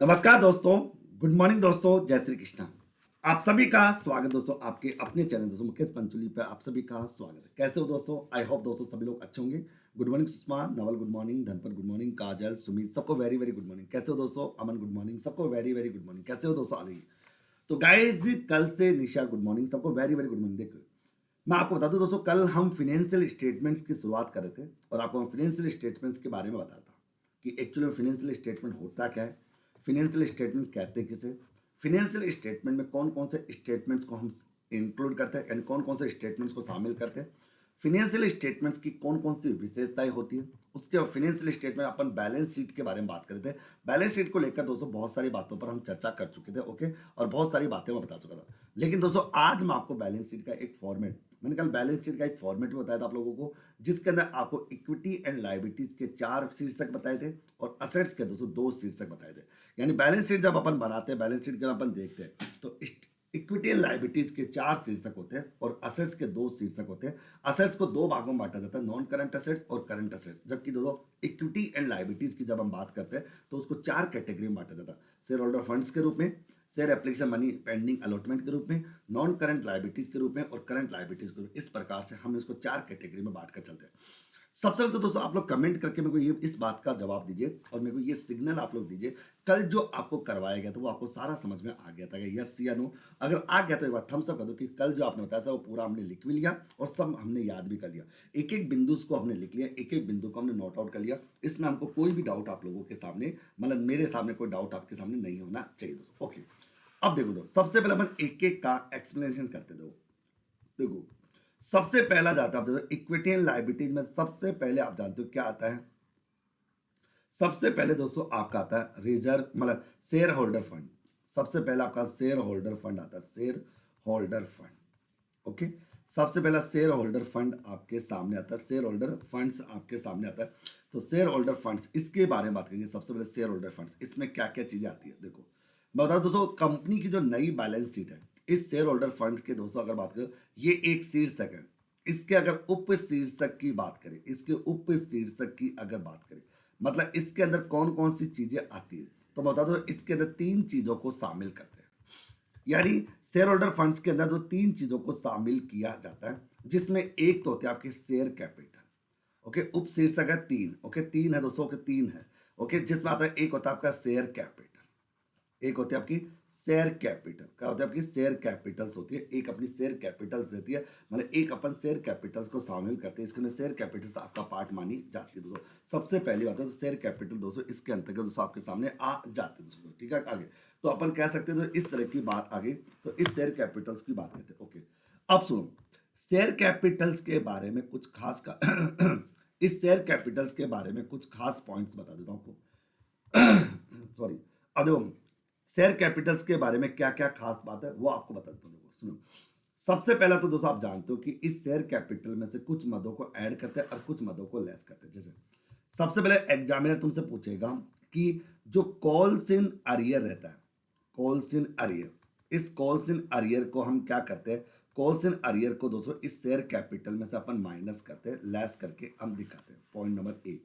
नमस्कार दोस्तों, good morning दोस्तों, जय श्री कृष्णा। आप सभी का स्वागत दोस्तों आपके अपने चैनल दोस्तों मुकेश पंचुली पे आप सभी का स्वागत है। कैसे हो दोस्तों? आई होप दोस्तों सभी लोग अच्छे होंगे। Good morning Sushma, Naval good morning, Dhanpat good morning, Kajal, Sumit सबको वेरी वेरी गुड मॉर्निंग। कैसे हो दोस्तों? अमन गुड मॉर्निंग, सबको वेरी वेरी गुड मॉर्निंग। कैसे हो दोस्तों? आ जाइए। तो गाइज कल से निशा गुड मॉर्निंग, सबको वेरी वेरी गुड मॉर्निंग। देखो मैं आपको बता दूं दोस्तों, कल हम फिनेंशियल स्टेटमेंट्स की शुरुआत कर रहे थे और आपको हम फिनेंशियल स्टेटमेंट्स के बारे में बताता कि एक्चुअली में फिनेंशियल स्टेटमेंट होता क्या है, फिनेंशियल स्टेटमेंट कहते हैं किसे, फिनेंशियल स्टेटमेंट में कौन कौन से स्टेटमेंट्स को हम इंक्लूड करते हैं, यानी कौन कौन से स्टेटमेंट्स को शामिल करते हैं, फिनेंशियल स्टेटमेंट्स की कौन कौन सी विशेषताएं होती है। उसके बाद फिनेंशियल स्टेटमेंट अपन बैलेंस शीट के बारे में बात करते थे। बैलेंस शीट को लेकर दोस्तों बहुत सारी बातों पर हम चर्चा कर चुके थे, ओके, और बहुत सारी बातें मैं बता चुका था। लेकिन दोस्तों आज मैं आपको बैलेंस शीट का एक फॉर्मेट, मैंने कल बैलेंस शीट का एक फॉर्मेट भी बताया था आप लोगों को, जिसके अंदर आपको इक्विटी एंड लायबिलिटीज के 4 शीर्षक बताए थे और असेट्स के दोस्तों 2 शीर्षक बताए थे। यानी बैलेंस शीट जब अपन बनाते हैं, बैलेंस शीट जब अपन देखते हैं तो इक्विटी एंड लायबिलिटीज के 4 शीर्षक होते हैं और असेट्स के 2 शीर्षक होते हैं। असेट्स को 2 भागों में बांटा जाता है, नॉन करंट असेट्स और करंट असेट्स। जबकि दोस्तों इक्विटी एंड लायबिलिटीज की जब हम बात करते हैं तो उसको 4 कैटेगरी में बांटा जाता है, शेयर होल्डर फंड्स के रूप में, share application money pending allotment के रूप में, नॉन करंट लायबिलिटीज के रूप में और करंट लायबिलिटीज के रूप में। इस प्रकार से हम इसको 4 कैटेगरी में बांट कर चलते हैं। सबसे पहले तो दोस्तों आप लोग कमेंट करके मेरे को ये इस बात का जवाब दीजिए और मेरे को ये सिग्नल आप लोग दीजिए, कल जो आपको करवाया गया था वो आपको सारा समझ में आ गया था क्या, यस या नो? अगर आ गया तो एक बार थम्स अप कर दो कि कल जो आपने बताया था वो पूरा हमने लिख भी लिया और सब हमने याद भी कर लिया। एक एक बिंदु को हमने लिख लिया, एक एक बिंदु को हमने नोट आउट कर लिया। इसमें हमको कोई भी डाउट आप लोगों के सामने, मतलब मेरे सामने कोई डाउट आपके सामने नहीं होना चाहिए दोस्तों। ओके, अब देखो दोस्तों, सबसे पहले अपन एक एक का एक्सप्लेनेशन करते दो। देखो सबसे पहला जाता है, आप इक्विटी एंड लायबिलिटीज में सबसे पहले आप जानते हो क्या आता है। सबसे पहले दोस्तों आपका आता है रिजर्व, मतलब शेयर होल्डर फंड। सबसे पहले आपका शेयर होल्डर फंड आता है, शेयर होल्डर फंड। ओके, सबसे पहला शेयर होल्डर फंड आपके सामने आता है, शेयर होल्डर फंड्स आपके सामने आता है। तो शेयर होल्डर फंड्स, इसके बारे में बात करेंगे। सबसे पहले शेयर होल्डर फंड्स, इसमें क्या क्या चीजें आती है देखो मैं बता दोस्तों। कंपनी की जो नई बैलेंस शीट है, इस शेयर होल्डर फंड के दोस्तों अगर बात करें, ये एक शीर्षक है। इसके अगर उप शीर्षक की बात करें, इसके उप शीर्षक की अगर बात करें, मतलब इसके अंदर कौन कौन सी चीजें आती है, तो मैं बता दो इसके अंदर 3 चीजों को शामिल करते हैं। यानी शेयर होल्डर फंड्स के अंदर जो 3 चीजों को शामिल किया जाता है, जिसमें एक तो होते हैं आपके शेयर कैपिटल। ओके, उप शीर्षक है 3, ओके 3 है दोस्तों के 3 है। ओके, जिसमें आता है एक होता है आपका शेयर कैपिटल, एक होती है आपकी शेयर कैपिटल। क्या होता है आपकी शेयर कैपिटल्स होती है, एक अपनी शेयर कैपिटल्स रहती है, मतलब एक अपन शेयर कैपिटल्स को शामिल करते हैं। इसके अंदर शेयर कैपिटल्स आपका पार्ट मानी जाती है दोस्तों। सबसे पहली बात है तो शेयर कैपिटल दोस्तों इसके अंतर्गत दोस्तों आपके सामने आ जाते हैं दोस्तों। ठीक है, आगे तो अपन कह सकते हैं तो इस तरह की बात आगे, तो इस शेयर कैपिटल्स की बात करते हैं। ओके, अब सुनो, शेयर कैपिटल्स के बारे में कुछ खास का इस शेयर कैपिटल्स के बारे में कुछ खास पॉइंट्स बता देता हूं आपको। सॉरी, अब देखो शेयर कैपिटल्स के बारे में क्या क्या खास बात है वो आपको बता देता हूँ। देखो सुनो, सबसे पहला तो दोस्तों आप जानते हो कि इस शेयर कैपिटल में से कुछ मदों को ऐड करते हैं और कुछ मदों को लेस करते हैं। जैसे सबसे पहले एग्जामिनर तुमसे पूछेगा कि जो कॉल्स इन अरियर रहता है, कॉल्स इन अरियर, इस कॉल्स इन अरियर को हम क्या करते हैं, कॉल्स इन अरियर को दोस्तों इस शेयर कैपिटल में से अपन माइनस करते हैं, लेस करके हम दिखाते हैं। Point number 1।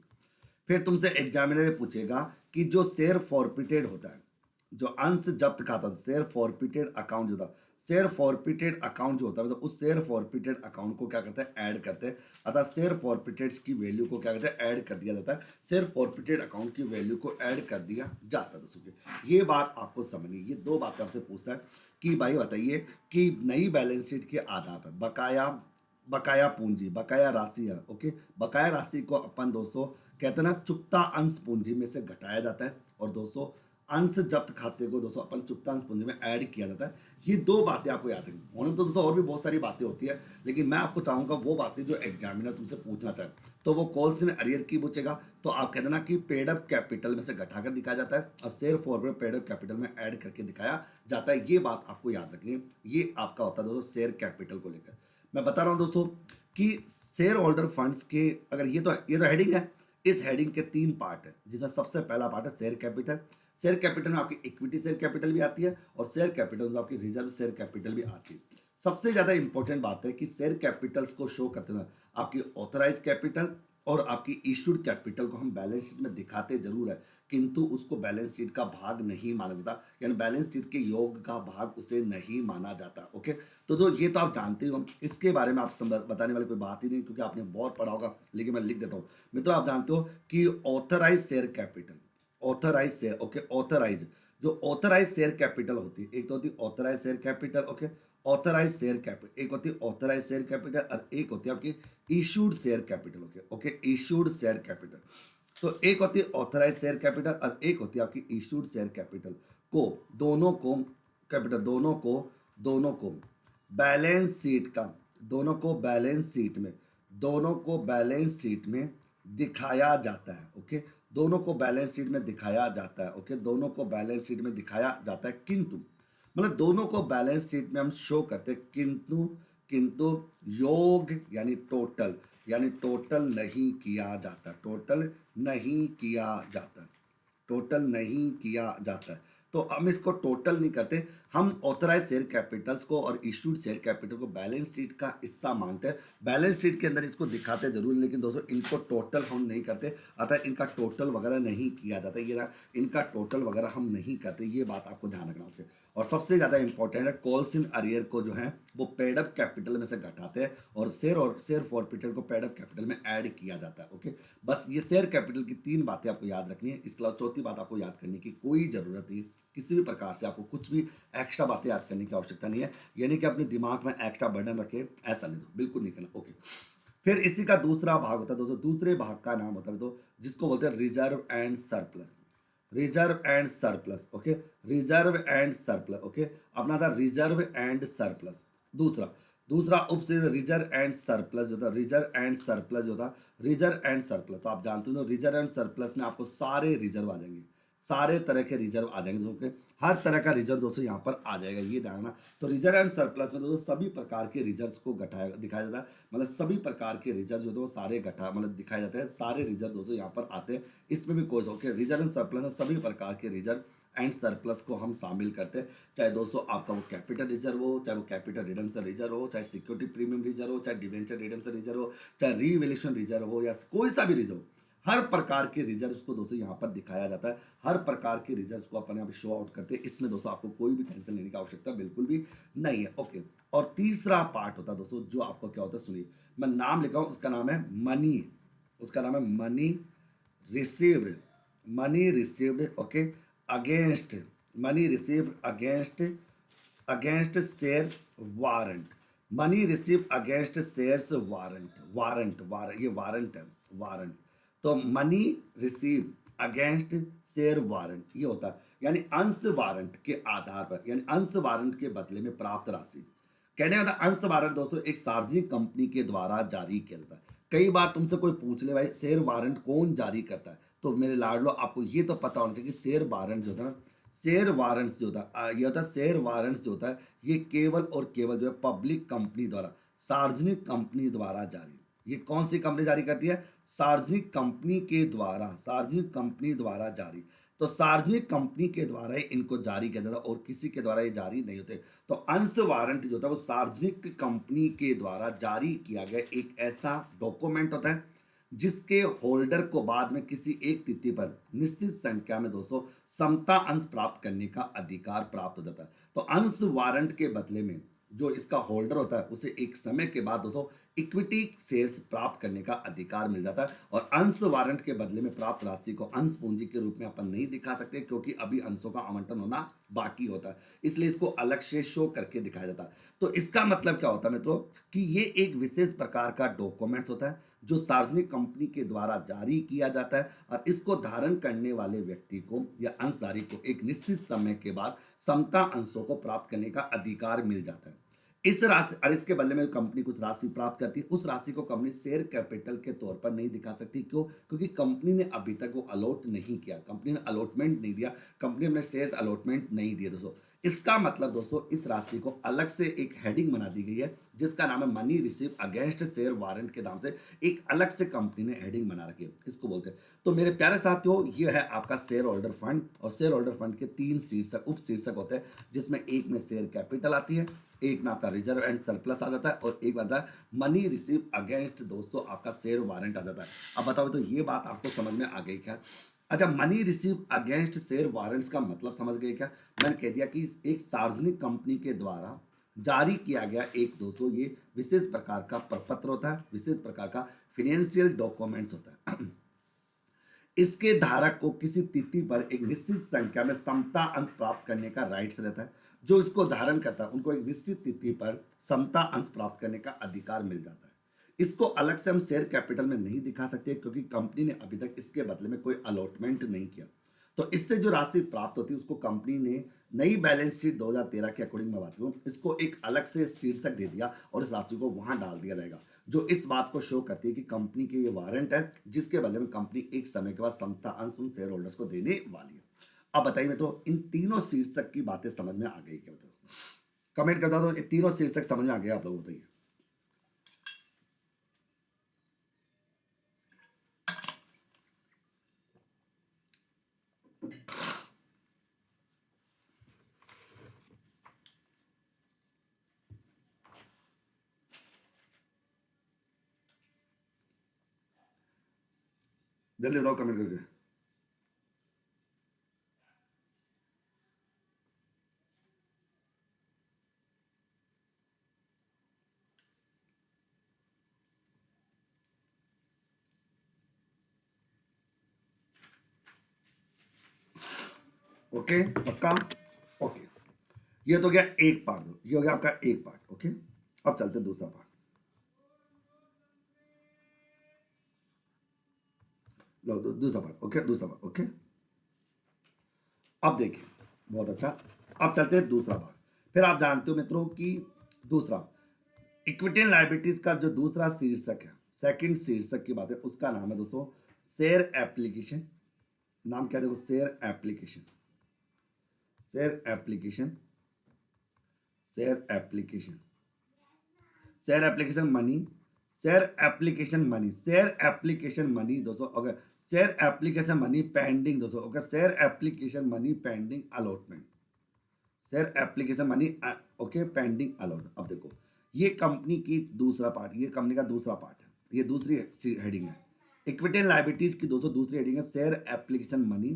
फिर तुमसे एग्जामिनर पूछेगा कि जो शेयर फॉरफिटेड होता है, जो अंश जब्त खाता, शेयर फॉरफिटेड अकाउंट जो था, शेयर फॉरफिटेड अकाउंट जो होता है, तो उस शेयर फॉरफिटेड अकाउंट को क्या करते हैं, ऐड करते हैं। अतः शेयर फॉरफिटेड की वैल्यू को क्या करते हैं, ऐड कर दिया जाता है। शेयर फॉरफिटेड अकाउंट की वैल्यू को ऐड कर दिया जाता है दोस्तों। ये बात आपको समझनी, ये 2 बातें आपसे पूछता है कि भाई बताइए कि नई बैलेंस शीट के आधार पर बकाया, बकाया पूंजी, बकाया राशि है। ओके, बकाया राशि को अपन दोस्तों कहते हैं ना चुकता अंश पूंजी में से घटाया जाता है और दोस्तों अंश जब्त खाते को दोस्तों अपन चुकता अंश पूंजी में ऐड किया जाता है। ये 2 बातें आपको याद रखनी। होने तो दोस्तों और भी बहुत सारी बातें होती है, लेकिन मैं आपको चाहूंगा वो बातें जो एग्जामिनर तुमसे पूछना चाहे, तो वो कॉल्स इन अरियर की पूछेगा तो आप कहते ना कि पेड अप कैपिटल में से घटाकर दिखाया जाता है और share forward paid up capital में ऐड करके दिखाया जाता है। ये बात आपको याद रखनी है। ये आपका होता है दोस्तों शेयर कैपिटल को लेकर। मैं बता रहा हूं दोस्तों कि शेयर होल्डर फंड्स के, अगर ये तो हेडिंग है, इस हेडिंग के 3 पार्ट है, जिसमें सबसे पहला पार्ट है शेयर कैपिटल। शेयर कैपिटल में आपकी इक्विटी शेयर कैपिटल भी आती है और शेयर कैपिटल में आपकी रिजर्व शेयर कैपिटल भी आती है। सबसे ज्यादा इंपॉर्टेंट बात है कि शेयर कैपिटल्स को शो करते हैं आपकी ऑथराइज कैपिटल और आपकी इश्यूड कैपिटल को हम बैलेंस शीट में दिखाते जरूर है, किंतु उसको बैलेंस शीट का भाग नहीं माना जाता, यानी बैलेंस शीट के योग का भाग उसे नहीं माना जाता। ओके, तो ये तो आप जानते हो, इसके बारे में आप बताने वाली कोई बात ही नहीं, क्योंकि आपने बहुत पढ़ा होगा, लेकिन मैं लिख देता हूँ। मित्रों, आप जानते हो कि authorise share capital, authorise share, okay, authorise, जो ऑथराइज शेयर कैपिटल होती है, एक तो होती है authorise share capital, okay, authorise share capital, एक होती है ऑथराइज शेयर कैपिटल और एक होती है आपकी issued share capital. Okay okay, issued share capital. तो एक होती है ऑथराइज शेयर कैपिटल और एक होती है आपकी इशूड शेयर कैपिटल, को दोनों को कैपिटल, दोनों को बैलेंस शीट का, दोनों को बैलेंस शीट में, दोनों को बैलेंस शीट में दिखाया जाता है। ओके, दोनों को बैलेंस शीट में दिखाया जाता है। ओके, दोनों को बैलेंस शीट में दिखाया जाता है, किंतु मतलब दोनों को बैलेंस शीट में हम शो करते हैं, किंतु किंतु योग यानी टोटल नहीं किया जाता, टोटल नहीं किया जाता, टोटल नहीं किया जाता है। तो हम इसको टोटल नहीं करते, हम ऑथराइज शेयर कैपिटल्स को और इश्यूड शेयर कैपिटल को बैलेंस शीट का हिस्सा मानते हैं। बैलेंस शीट के अंदर इसको दिखाते जरूर, लेकिन दोस्तों इनको टोटल हम नहीं करते, अतः इनका टोटल वगैरह नहीं किया जाता, ये ना, इनका टोटल वगैरह हम नहीं करते, ये बात आपको ध्यान रखना होगा। और सबसे ज़्यादा इंपॉर्टेंट है, कॉल्स इन अरियर को जो है वो पेड अप कैपिटल में से घटाते हैं और शेयर फॉरफिटेड को पेड अप कैपिटल में ऐड किया जाता है। ओके, बस ये शेयर कैपिटल की 3 बातें आपको याद रखनी है। इसके अलावा चौथी बात आपको याद करने की कोई ज़रूरत नहीं, किसी भी प्रकार से आपको कुछ भी एक्स्ट्रा बातें याद करने की आवश्यकता नहीं है, यानी कि अपने दिमाग में एक्स्ट्रा बर्डन रखे, ऐसा नहीं, बिल्कुल नहीं करना। ओके, फिर इसी का दूसरा भाग होता है दोस्तों, दूसरे भाग का नाम होता है तो जिसको बोलते हैं reserve and surplus, reserve and surplus. Okay, reserve and surplus. Okay, अपना था रिजर्व एंड सरप्लस। दूसरा दूसरा उप से रिजर्व एंड सरप्लस जो था, रिजर्व एंड सरप्लस जो था, रिजर्व एंड सरप्लस, तो आप जानते हो रिजर्व एंड सरप्लस में आपको सारे रिजर्व आ जाएंगे, सारे तरह के रिजर्व आ जाएंगे दोस्तों के, हर तरह का रिजर्व दोस्तों यहाँ पर आ जाएगा, ये ध्यान रखना। तो रिजर्व एंड सरप्लस में दोस्तों सभी प्रकार के रिजर्व को घटाया दिखाया जाता है, मतलब सभी प्रकार के रिजर्व जो वो सारे घटा मतलब दिखाए जाते हैं, सारे रिजर्व दोस्तों यहाँ पर आते हैं, इसमें भी कोई ओके, रिजर्व एंड सरप्लस में सभी प्रकार के रिजर्व एंड सरप्लस को हम शामिल करते हैं, चाहे दोस्तों आपका वो कैपिटल रिजर्व हो, चाहे वो कैपिटल रिडम्पशन रिजर्व हो, चाहे सिक्योरिटी प्रीमियम रिजर्व हो, चाहे डिवेंचर रिडम्पशन रिजर्व हो, चाहे रीवैल्यूएशन रिजर्व हो, या कोई सा भी रिजर्व, हर प्रकार के रिजर्व्स को दोस्तों यहाँ पर दिखाया जाता है, हर प्रकार के रिजर्व्स को अपन यहाँ पे शो आउट करते हैं, इसमें दोस्तों आपको कोई भी टेंशन लेने की आवश्यकता बिल्कुल भी नहीं है। ओके, और तीसरा पार्ट होता है दोस्तों, जो आपको क्या होता है सुनिए, मैं नाम लिखा हूँ, उसका नाम है मनी, उसका नाम है money received, money received, okay, against, money received against, against share warrant, money receive against shares warrant, ये वारंट है, वारंट, तो money receive against share warrant ये होता है, यानी अंश वारंट के आधार पर, यानी अंश वारंट के बदले में प्राप्त राशि, कहने का मतलब अंश वारंट दोस्तों एक सार्वजनिक कंपनी के द्वारा जारी किया जाता है। कई बार तुमसे कोई पूछ ले भाई शेयर वारंट कौन जारी करता है, तो मेरे लाडलो आपको ये तो पता होना चाहिए कि शेयर वारंट जो था, शेयर वारंट्स जो था, ये होता है शेयर वारंट्स जो होता है, ये केवल और केवल जो है पब्लिक कंपनी द्वारा, सार्वजनिक कंपनी द्वारा जारी, ये कौन सी कंपनी जारी करती है, सार्वजनिक कंपनी के द्वारा, सार्वजनिक कंपनी द्वारा जारी, तो सार्वजनिक कंपनी के द्वारा ही इनको जारी किया जाता है और किसी के द्वारा ये जारी नहीं होते। तो अंश वारंट जो होता है वो सार्वजनिक कंपनी के द्वारा जारी किया गया एक ऐसा डॉक्यूमेंट होता है जिसके होल्डर को बाद में किसी एक तिथि पर निश्चित संख्या में दोस्तों समता अंश प्राप्त करने का अधिकार प्राप्त हो जाता है। तो अंश वारंट के बदले में जो इसका होल्डर होता है उसे एक समय के बाद दोस्तों इक्विटी शेयर्स प्राप्त करने का अधिकार मिल जाता है, और अंश वारंट के बदले में प्राप्त राशि को अंश पूंजी के रूप में अपन नहीं दिखा सकते, क्योंकि अभी अंशों का आवंटन होना बाकी होता है, इसलिए इसको अलग से शो करके दिखाया जाता है। तो इसका मतलब क्या होता है मित्रों, कि ये एक विशेष प्रकार का डॉक्यूमेंट्स होता है जो सार्वजनिक कंपनी के द्वारा जारी किया जाता है, और इसको धारण करने वाले व्यक्ति को या अंशधारी को एक निश्चित समय के बाद समता अंशों को प्राप्त करने का अधिकार मिल जाता है। इस राशि और इसके बदले में कंपनी कुछ राशि प्राप्त करती है, उस राशि को कंपनी शेयर कैपिटल के तौर पर नहीं दिखा सकती, क्यों, क्योंकि कंपनी ने अभी तक वो अलॉट नहीं किया, कंपनी ने अलॉटमेंट नहीं दिया, कंपनी ने शेयर्स अलॉटमेंट नहीं दिए दोस्तों, इसका मतलब दोस्तों इस राशि को अलग से एक हेडिंग बना दी गई है जिसका नाम है money receive against share warrant के नाम से एक अलग से कंपनी ने हेडिंग बना रखी है, इसको बोलते हैं। तो मेरे प्यारे साथियों, ये है आपका शेयर होल्डर फंड, और शेयर होल्डर फंड के 3 शीर्षक उप शीर्षक होते हैं, जिसमें एक में शेयर कैपिटल आती है, एक में आपका रिजर्व एंड सरप्लस आ जाता है, और एक आता है मनी रिसीव अगेंस्ट दोस्तों आपका शेयर वारंट आ जाता है। अब बताओ तो ये बात आपको समझ में आ गई क्या? अच्छा, money receive against share warrants का मतलब समझ गए क्या? मैंने कह दिया कि एक सार्वजनिक कंपनी के द्वारा जारी किया गया एक दोस्तों ये विशेष प्रकार का प्रपत्र होता है, विशेष प्रकार का फाइनेंशियल डॉक्यूमेंट्स होता है। इसके धारक को किसी तिथि पर एक निश्चित संख्या में समता अंश प्राप्त करने का राइट्स रहता है। जो इसको धारण करता है उनको एक निश्चित तिथि पर समता अंश प्राप्त करने का अधिकार मिल जाता है। इसको अलग से हम शेयर कैपिटल में नहीं दिखा सकते क्योंकि कंपनी ने अभी तक इसके बदले में कोई अलॉटमेंट नहीं किया। तो इससे जो राशि प्राप्त होती है उसको कंपनी ने नई बैलेंस शीट 2013 के अकॉर्डिंग मैं बात करूँ, इसको एक अलग से शीर्षक दे दिया और इस राशि को वहां डाल दिया जाएगा, जो इस बात को शो करती है कि कंपनी के ये वारंट है जिसके बदले में कंपनी एक समय के बाद समता अंश उन शेयर होल्डर्स को देने वाली है। अब बताइए, मैं तो इन तीनों शीर्षक की बातें समझ में आ गई क्या? बताओ, कमेंट करता तो तीनों शीर्षक समझ में आ गया आप लोग, बताइए। जल्दी बताओ कमेंट करके। ओके, पक्का? ओके, ये तो गया एक पार्ट, ये हो गया आपका एक पार्ट। ओके, अब चलते दूसरा पार्ट। लो दूसरा पार्ट। ओके, दूसरा पार्ट। ओके, अब देखिए, बहुत अच्छा। अब चलते हैं दूसरा पार्ट। फिर आप जानते हो मित्रों कि दूसरा इक्विटी एंड लायबिलिटीज का जो दूसरा शीर्षक है, सेकंड शीर्षक की बात है, उसका नाम है दोस्तों शेयर एप्लीकेशन। नाम क्या है? देखो, share application, share application, share application, share application money, share application money, share application money दोस्तों। अगर शेयर एप्लीकेशन मनी पेंडिंग दोस्तों, okay, share application money pending allotment, share application money okay pending allotment. अब देखो, ये company की दूसरा part, ये company का दूसरा पार्ट है, ये दूसरी हेडिंग है। इक्विटी एंड लायबिलिटीज की दोस्तों दूसरी हेडिंग है share application money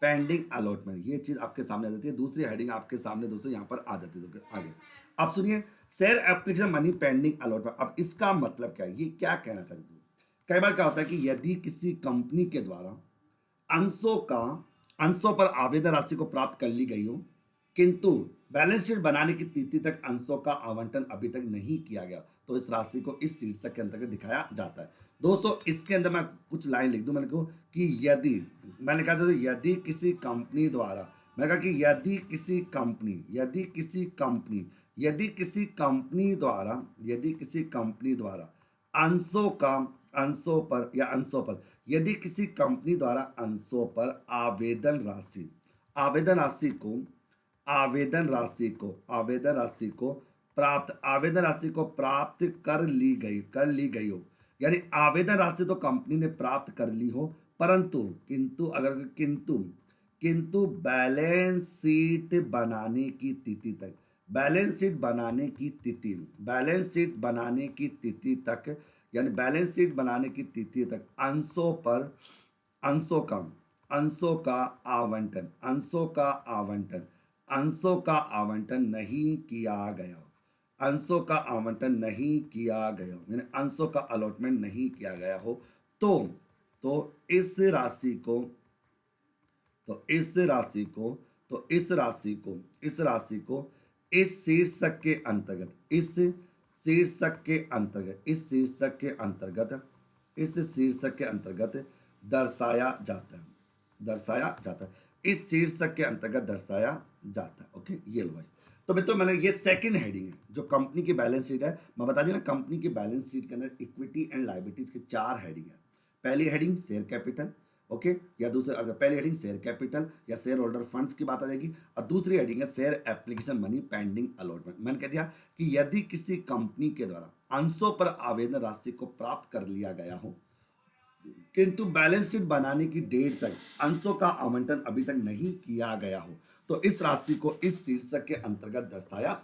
pending allotment. ये चीज आपके सामने आ जाती है, दूसरी हेडिंग आपके सामने दोस्तों यहाँ पर आ जाती है आगे। अब सुनिए, share application money pending allotment. अब इसका मतलब क्या है? ये क्या कहना चाहते हैं? कई बार क्या होता है कि यदि किसी कंपनी के द्वारा अंशों पर आवेदन राशि को प्राप्त कर ली गई हो, किंतु बैलेंस शीट बनाने की तिथि तक अंशों का आवंटन अभी तक नहीं किया गया, तो इस राशि को इस शीर्षक के अंतर्गत दिखाया जाता है। दोस्तों, इसके अंदर मैं कुछ लाइन लिख दूं, मैंने कहा कि यदि, मैंने कहा दोस्तों यदि किसी कंपनी द्वारा, मैं कहा कि यदि किसी कंपनी, यदि किसी कंपनी द्वारा अंशों पर यदि किसी कंपनी द्वारा अंशों पर आवेदन राशि को प्राप्त कर ली गई हो, यानी आवेदन राशि तो कंपनी ने प्राप्त कर ली हो, परंतु किंतु बैलेंस शीट बनाने की तिथि तक, यानी बैलेंस शीट बनाने की तिथि तक अंशों का अंशों का आवंटन नहीं किया गया, यानी अंशों का अलॉटमेंट नहीं किया गया हो, तो इस राशि को इस शीर्षक के अंतर्गत दर्शाया जाता है। ओके, ये लो भाई। तो मित्रों, मैंने ये सेकंड हेडिंग है जो कंपनी की बैलेंस शीट है। मैं बता दिया ना, कंपनी की बैलेंस शीट के अंदर इक्विटी एंड लायबिलिटीज की 4 हेडिंग है। पहली हेडिंग शेयर कैपिटल, ओके। या दूसरे अगर पहली हेडिंग शेयर कैपिटल या शेयर होल्डर फंड्स की बात आ जाएगी, और दूसरी हेडिंग है share application money pending allotment. मैंने कह दिया कि यदि किसी कंपनी के द्वारा अंशों पर आवेदन राशि को प्राप्त कर लिया गया हो किंतु बैलेंस शीट बनाने की डेट तक अंशों का आवंटन अभी तक नहीं किया गया हो तो इस राशि को इस शीर्षक के अंतर्गत दर्शाया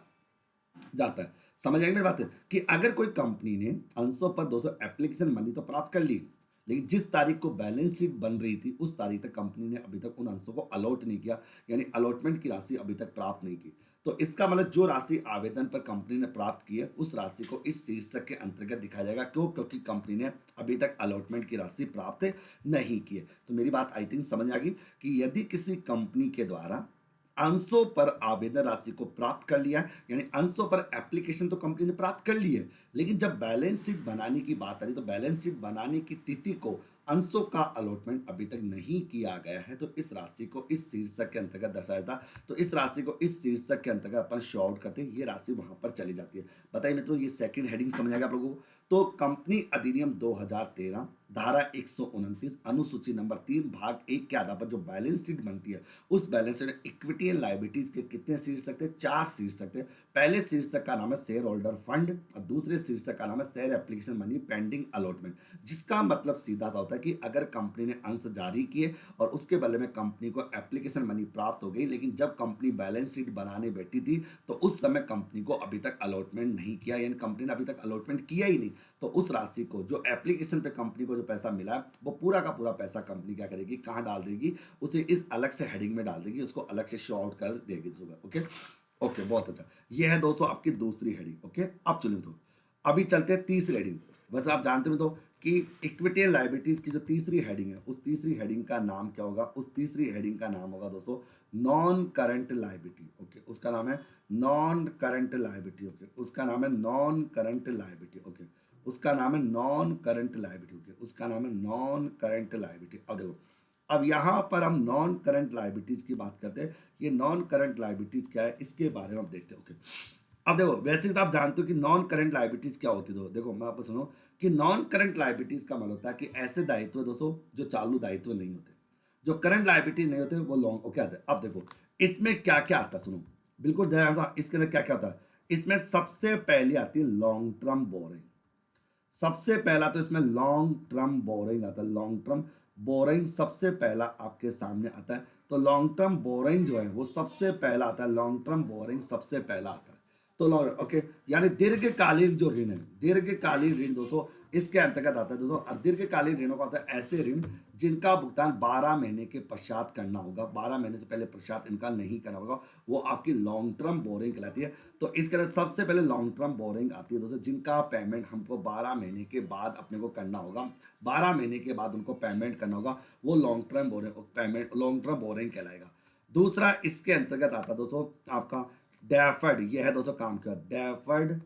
जाता है। समझ आएगी मेरी बात है कि अगर कोई कंपनी ने अंशों पर 200 एप्लीकेशन मनी तो प्राप्त कर ली, लेकिन जिस तारीख को बैलेंस शीट बन रही थी उस तारीख तक कंपनी ने अभी तक उन अंशों को अलॉट नहीं किया, यानी अलॉटमेंट की राशि अभी तक प्राप्त नहीं की, तो इसका मतलब जो राशि आवेदन पर कंपनी ने प्राप्त की है उस राशि को इस शीर्षक के अंतर्गत दिखाया जाएगा। क्यों? क्योंकि कंपनी ने अभी तक अलॉटमेंट की राशि प्राप्त नहीं की है। तो मेरी बात आई थिंक समझ आ गई कि यदि किसी कंपनी के द्वारा अंशों पर आवेदन राशि को प्राप्त कर लिया, यानी अंशों पर एप्लीकेशन तो कंपनी ने प्राप्त कर ली है, लेकिन जब बैलेंस शीट बनाने की बात आ रही तो बैलेंस शीट बनाने की तिथि को अंशों का अलॉटमेंट अभी तक नहीं किया गया है, तो इस राशि को इस शीर्षक के अंतर्गत दर्शाया था। तो इस राशि को इस शीर्षक के अंतर्गत अपन शो आउट करते हैं, ये राशि वहां पर चली जाती है। बताइए मित्रों, ये सेकंड हेडिंग समझ आएगा आप लोगों को। तो कंपनी अधिनियम 2013 धारा 129 अनुसूची नंबर 3 भाग 1 के आधार पर जो बैलेंस शीट बनती है उस balance sheet equity and liabilities के कितने शीर्षक थे? 4 शीर्षक थे। पहले शीर्षक का नाम है शेयर होल्डर फंड और दूसरे शीर्षक का नाम है share application money pending allotment, जिसका मतलब सीधा सा होता है कि अगर कंपनी ने अंश जारी किए और उसके बदले में कंपनी को एप्लीकेशन मनी प्राप्त हो गई, लेकिन जब कंपनी बैलेंस शीट बनाने बैठी थी तो उस समय कंपनी को अभी तक अलॉटमेंट नहीं किया, यानी कंपनी ने अभी तक अलॉटमेंट किया ही नहीं, तो उस राशि को जो एप्लीकेशन पे कंपनी को जो पैसा मिला वो पूरा का पूरा पैसा कंपनी क्या करेगी, कहाँ डाल देगी? उसे इस अलग से हेडिंग में डाल देगी, उसको अलग से शो आउट कर देगी। ओके ओके, बहुत अच्छा। ये है दोस्तों आपकी दूसरी हेडिंग। ओके, अब चलिए तो अभी चलते हैं तीसरी हेडिंग। वैसे आप जानते हो तो कि इक्विटी एंड लायबिलिटीज की जो तीसरी हेडिंग है उस तीसरी हेडिंग का नाम क्या होगा? उस तीसरी हेडिंग का नाम होगा दोस्तों नॉन करंट लायबिलिटी। ओके, उसका नाम है नॉन करंट लायबिलिटी। ओके, उसका नाम है नॉन करंट लायबिलिटी। ओके, उसका नाम है नॉन करंट लायबिलिटी। ओके, उसका नाम है नॉन करंट लायबिलिटी। अब देखो, अब यहां पर हम नॉन करंट लायबिलिटीज की बात करते हैं। ये नॉन करंट लायबिलिटीज क्या है इसके बारे में हम देखते हैं। ओके, अब देखो, वैसे तो आप जानते हो कि नॉन करंट लायबिलिटीज क्या होती है। देखो मैं आपको सुनो कि नॉन करंट लायबिलिटीज का मतलब होता है कि ऐसे दायित्व दोस्तों जो चालू दायित्व नहीं होते, जो करंट लायबिलिटीज नहीं होते वो लॉन्ग ओके आते हैं। अब देखो इसमें क्या क्या आता है, सुनो बिल्कुल ध्यान से, इसके अंदर क्या क्या होता है। इसमें सबसे पहले आती है लॉन्ग टर्म बोरिंग। सबसे पहला तो इसमें लॉन्ग टर्म बोरिंग आता है। लॉन्ग टर्म बोरिंग सबसे पहला आपके सामने आता है। तो लॉन्ग टर्म बोरिंग जो है वो सबसे पहला आता है। लॉन्ग टर्म बोरिंग सबसे पहला आता है। तो लॉन्ग ओके, यानी दीर्घकालीन जो ऋण है, दीर्घकालीन ऋण दोस्तों इसके अंतर्गत आता है दोस्तों। और दीर्घकालीन ऋणों का होता है ऐसे ऋण जिनका भुगतान 12 महीने के पश्चात करना होगा, 12 महीने से पहले पश्चात इनका नहीं करना होगा, वो आपकी लॉन्ग टर्म बोरिंग कहलाती है। तो इसके अंदर सबसे पहले लॉन्ग टर्म बोरिंग आती है दोस्तों, जिनका पेमेंट हमको 12 महीने के बाद अपने को करना होगा, 12 महीने के बाद उनको पेमेंट करना होगा, वो long term borrowing payment long term borrowing कहलाएगा। दूसरा इसके अंतर्गत आता है दोस्तों आपका डेफर्ड। यह है दोस्तों काम का डेफर्ड,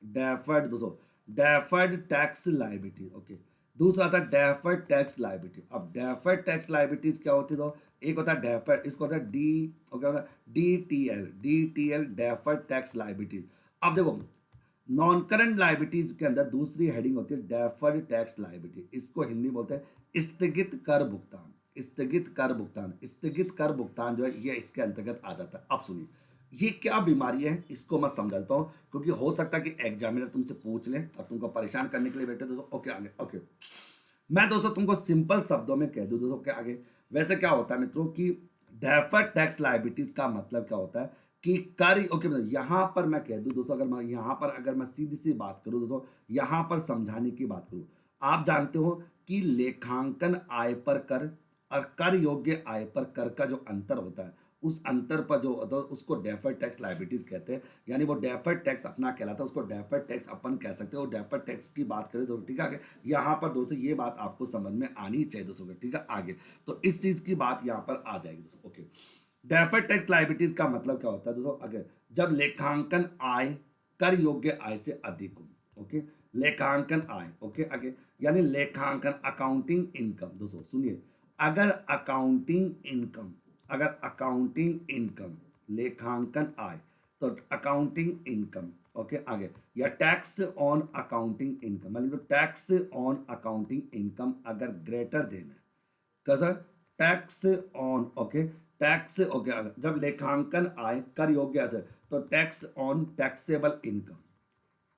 डेफर्ड दोस्तों डेफर्ड टैक्स लायबिलिटी। ओके, दूसरा आता है डेफर्ड टैक्स लायबिलिटी। अब डेफर्ड टैक्स लायबिलिटीज क्या होती है? तो एक होता है डेफर्ड, इसको होता है डी ओके होता है DTL, DTL deferred tax liability. अब देखो नॉन करंट लायबिलिटीज के अंदर दूसरी हेडिंग होती है डेफर्ड टैक्स लायबिलिटी। इसको हिंदी बोलते हैं स्थगित कर भुगतान। स्थगित कर भुगतान, स्थगित कर भुगतान जो है ये इसके अंतर्गत आ जाता है। अब सुनिए ये क्या बीमारी है इसको मैं समझाता हूँ, क्योंकि हो सकता है कि एग्जामिनर तुमसे पूछ ले और तुमको परेशान करने के लिए बैठे दोस्तों। ओके आगे, ओके मैं दोस्तों तुमको सिंपल शब्दों में कह दूं दोस्तों क्या आगे। वैसे क्या होता है मित्रों कि डेफर्ड टैक्स लायबिलिटीज का मतलब क्या होता है कि कर ओके यहां पर मैं कह दूं दोस्तों, अगर मैं यहां पर अगर मैं सीधी सी बात करूं दोस्तों, यहां पर समझाने की बात करूं, आप जानते हो कि लेखांकन आय पर कर और कर योग्य आय पर कर का जो अंतर होता है उस अंतर पर जो होता है उसको डेफर्ड टैक्स लायबिलिटीज कहते हैं। यानी वो डेफर्ड टैक्स अपना कहलाता है, उसको डेफर्ड टैक्स अपन कह सकते हैं। और डेफर्ड टैक्स की बात करें तो ठीक है, यहाँ पर दोस्तों ये बात आपको समझ में आनी चाहिए दोस्तों, ठीक है आगे। तो इस चीज की बात यहाँ पर आ जाएगी दोस्तों। ओके, डेफर्ड टैक्स लायबिलिटीज का मतलब क्या होता है दोस्तों? अगर जब लेखांकन आय कर योग्य आय से अधिक हो। ओके, लेखांकन आय ओके आगे, यानी लेखांकन अकाउंटिंग इनकम। दोस्तों सुनिए, अगर अकाउंटिंग इनकम, अगर अकाउंटिंग इनकम लेखांकन आय तो अकाउंटिंग इनकम ओके आगे, या टैक्स ऑन अकाउंटिंग इनकम, मान लो टैक्स ऑन अकाउंटिंग इनकम अगर ग्रेटर देन है, कैसा, tax on, okay, tax, okay, जब लेखांकन आय कर योग्य है तो tax on taxable income,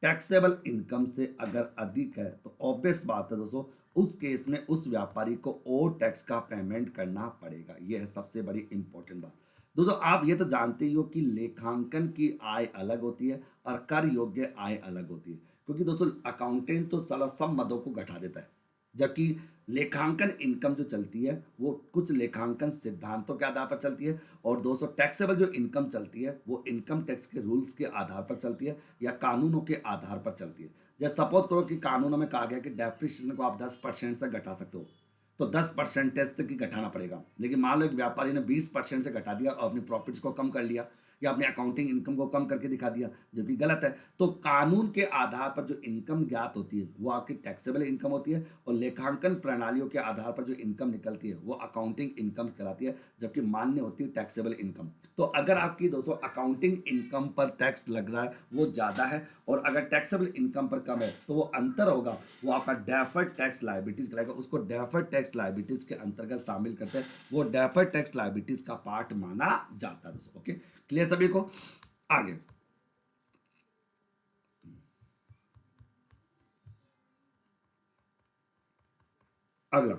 taxable income से अगर अधिक है तो ऑब्वियस बात है दोस्तों, उस केस में उस व्यापारी को और टैक्स का पेमेंट करना पड़ेगा। यह है सबसे बड़ी इंपॉर्टेंट बात। दोस्तों आप ये तो जानते ही हो कि लेखांकन की आय अलग होती है और कर योग्य आय अलग होती है, क्योंकि दोस्तों अकाउंटेंट तो साला सब मदों को घटा देता है, जबकि लेखांकन इनकम जो चलती है वो कुछ लेखांकन सिद्धांतों के आधार पर चलती है, और दोस्तों टैक्सेबल जो इनकम चलती है वो इनकम टैक्स के रूल्स के आधार पर चलती है या कानूनों के आधार पर चलती है। जैसे सपोज करो कि कानूनों में कहा गया कि डेप्रिसिएशन को आप 10% से घटा सकते हो, तो 10% तक ही घटाना पड़ेगा, लेकिन मान लो एक व्यापारी ने 20% से घटा दिया और अपनी प्रॉफिट्स को कम कर लिया या अपने अकाउंटिंग इनकम को कम करके दिखा दिया, जबकि गलत है। तो कानून के आधार पर जो इनकम ज्ञात होती है वो आपकी टैक्सेबल इनकम होती है, और लेखांकन प्रणालियों के आधार पर जो इनकम निकलती है वो अकाउंटिंग इनकम कहलाती है, जबकि मान्य होती है टैक्सेबल इनकम। तो अगर आपकी दोस्तों अकाउंटिंग इनकम पर टैक्स लग रहा है वो ज़्यादा है, और अगर टैक्सेबल इनकम पर कम है तो वो अंतर होगा, वो आपका डेफर्ड टैक्स लायबिलिटीज कहलाएगा, उसको डेफर्ड टैक्स लायबिलिटीज के अंतर्गत शामिल करते हैं, वो डेफर्ड टैक्स लायबिलिटीज का पार्ट माना जाता है दोस्तों। ओके, क्लियर सभी को? आगे अगला,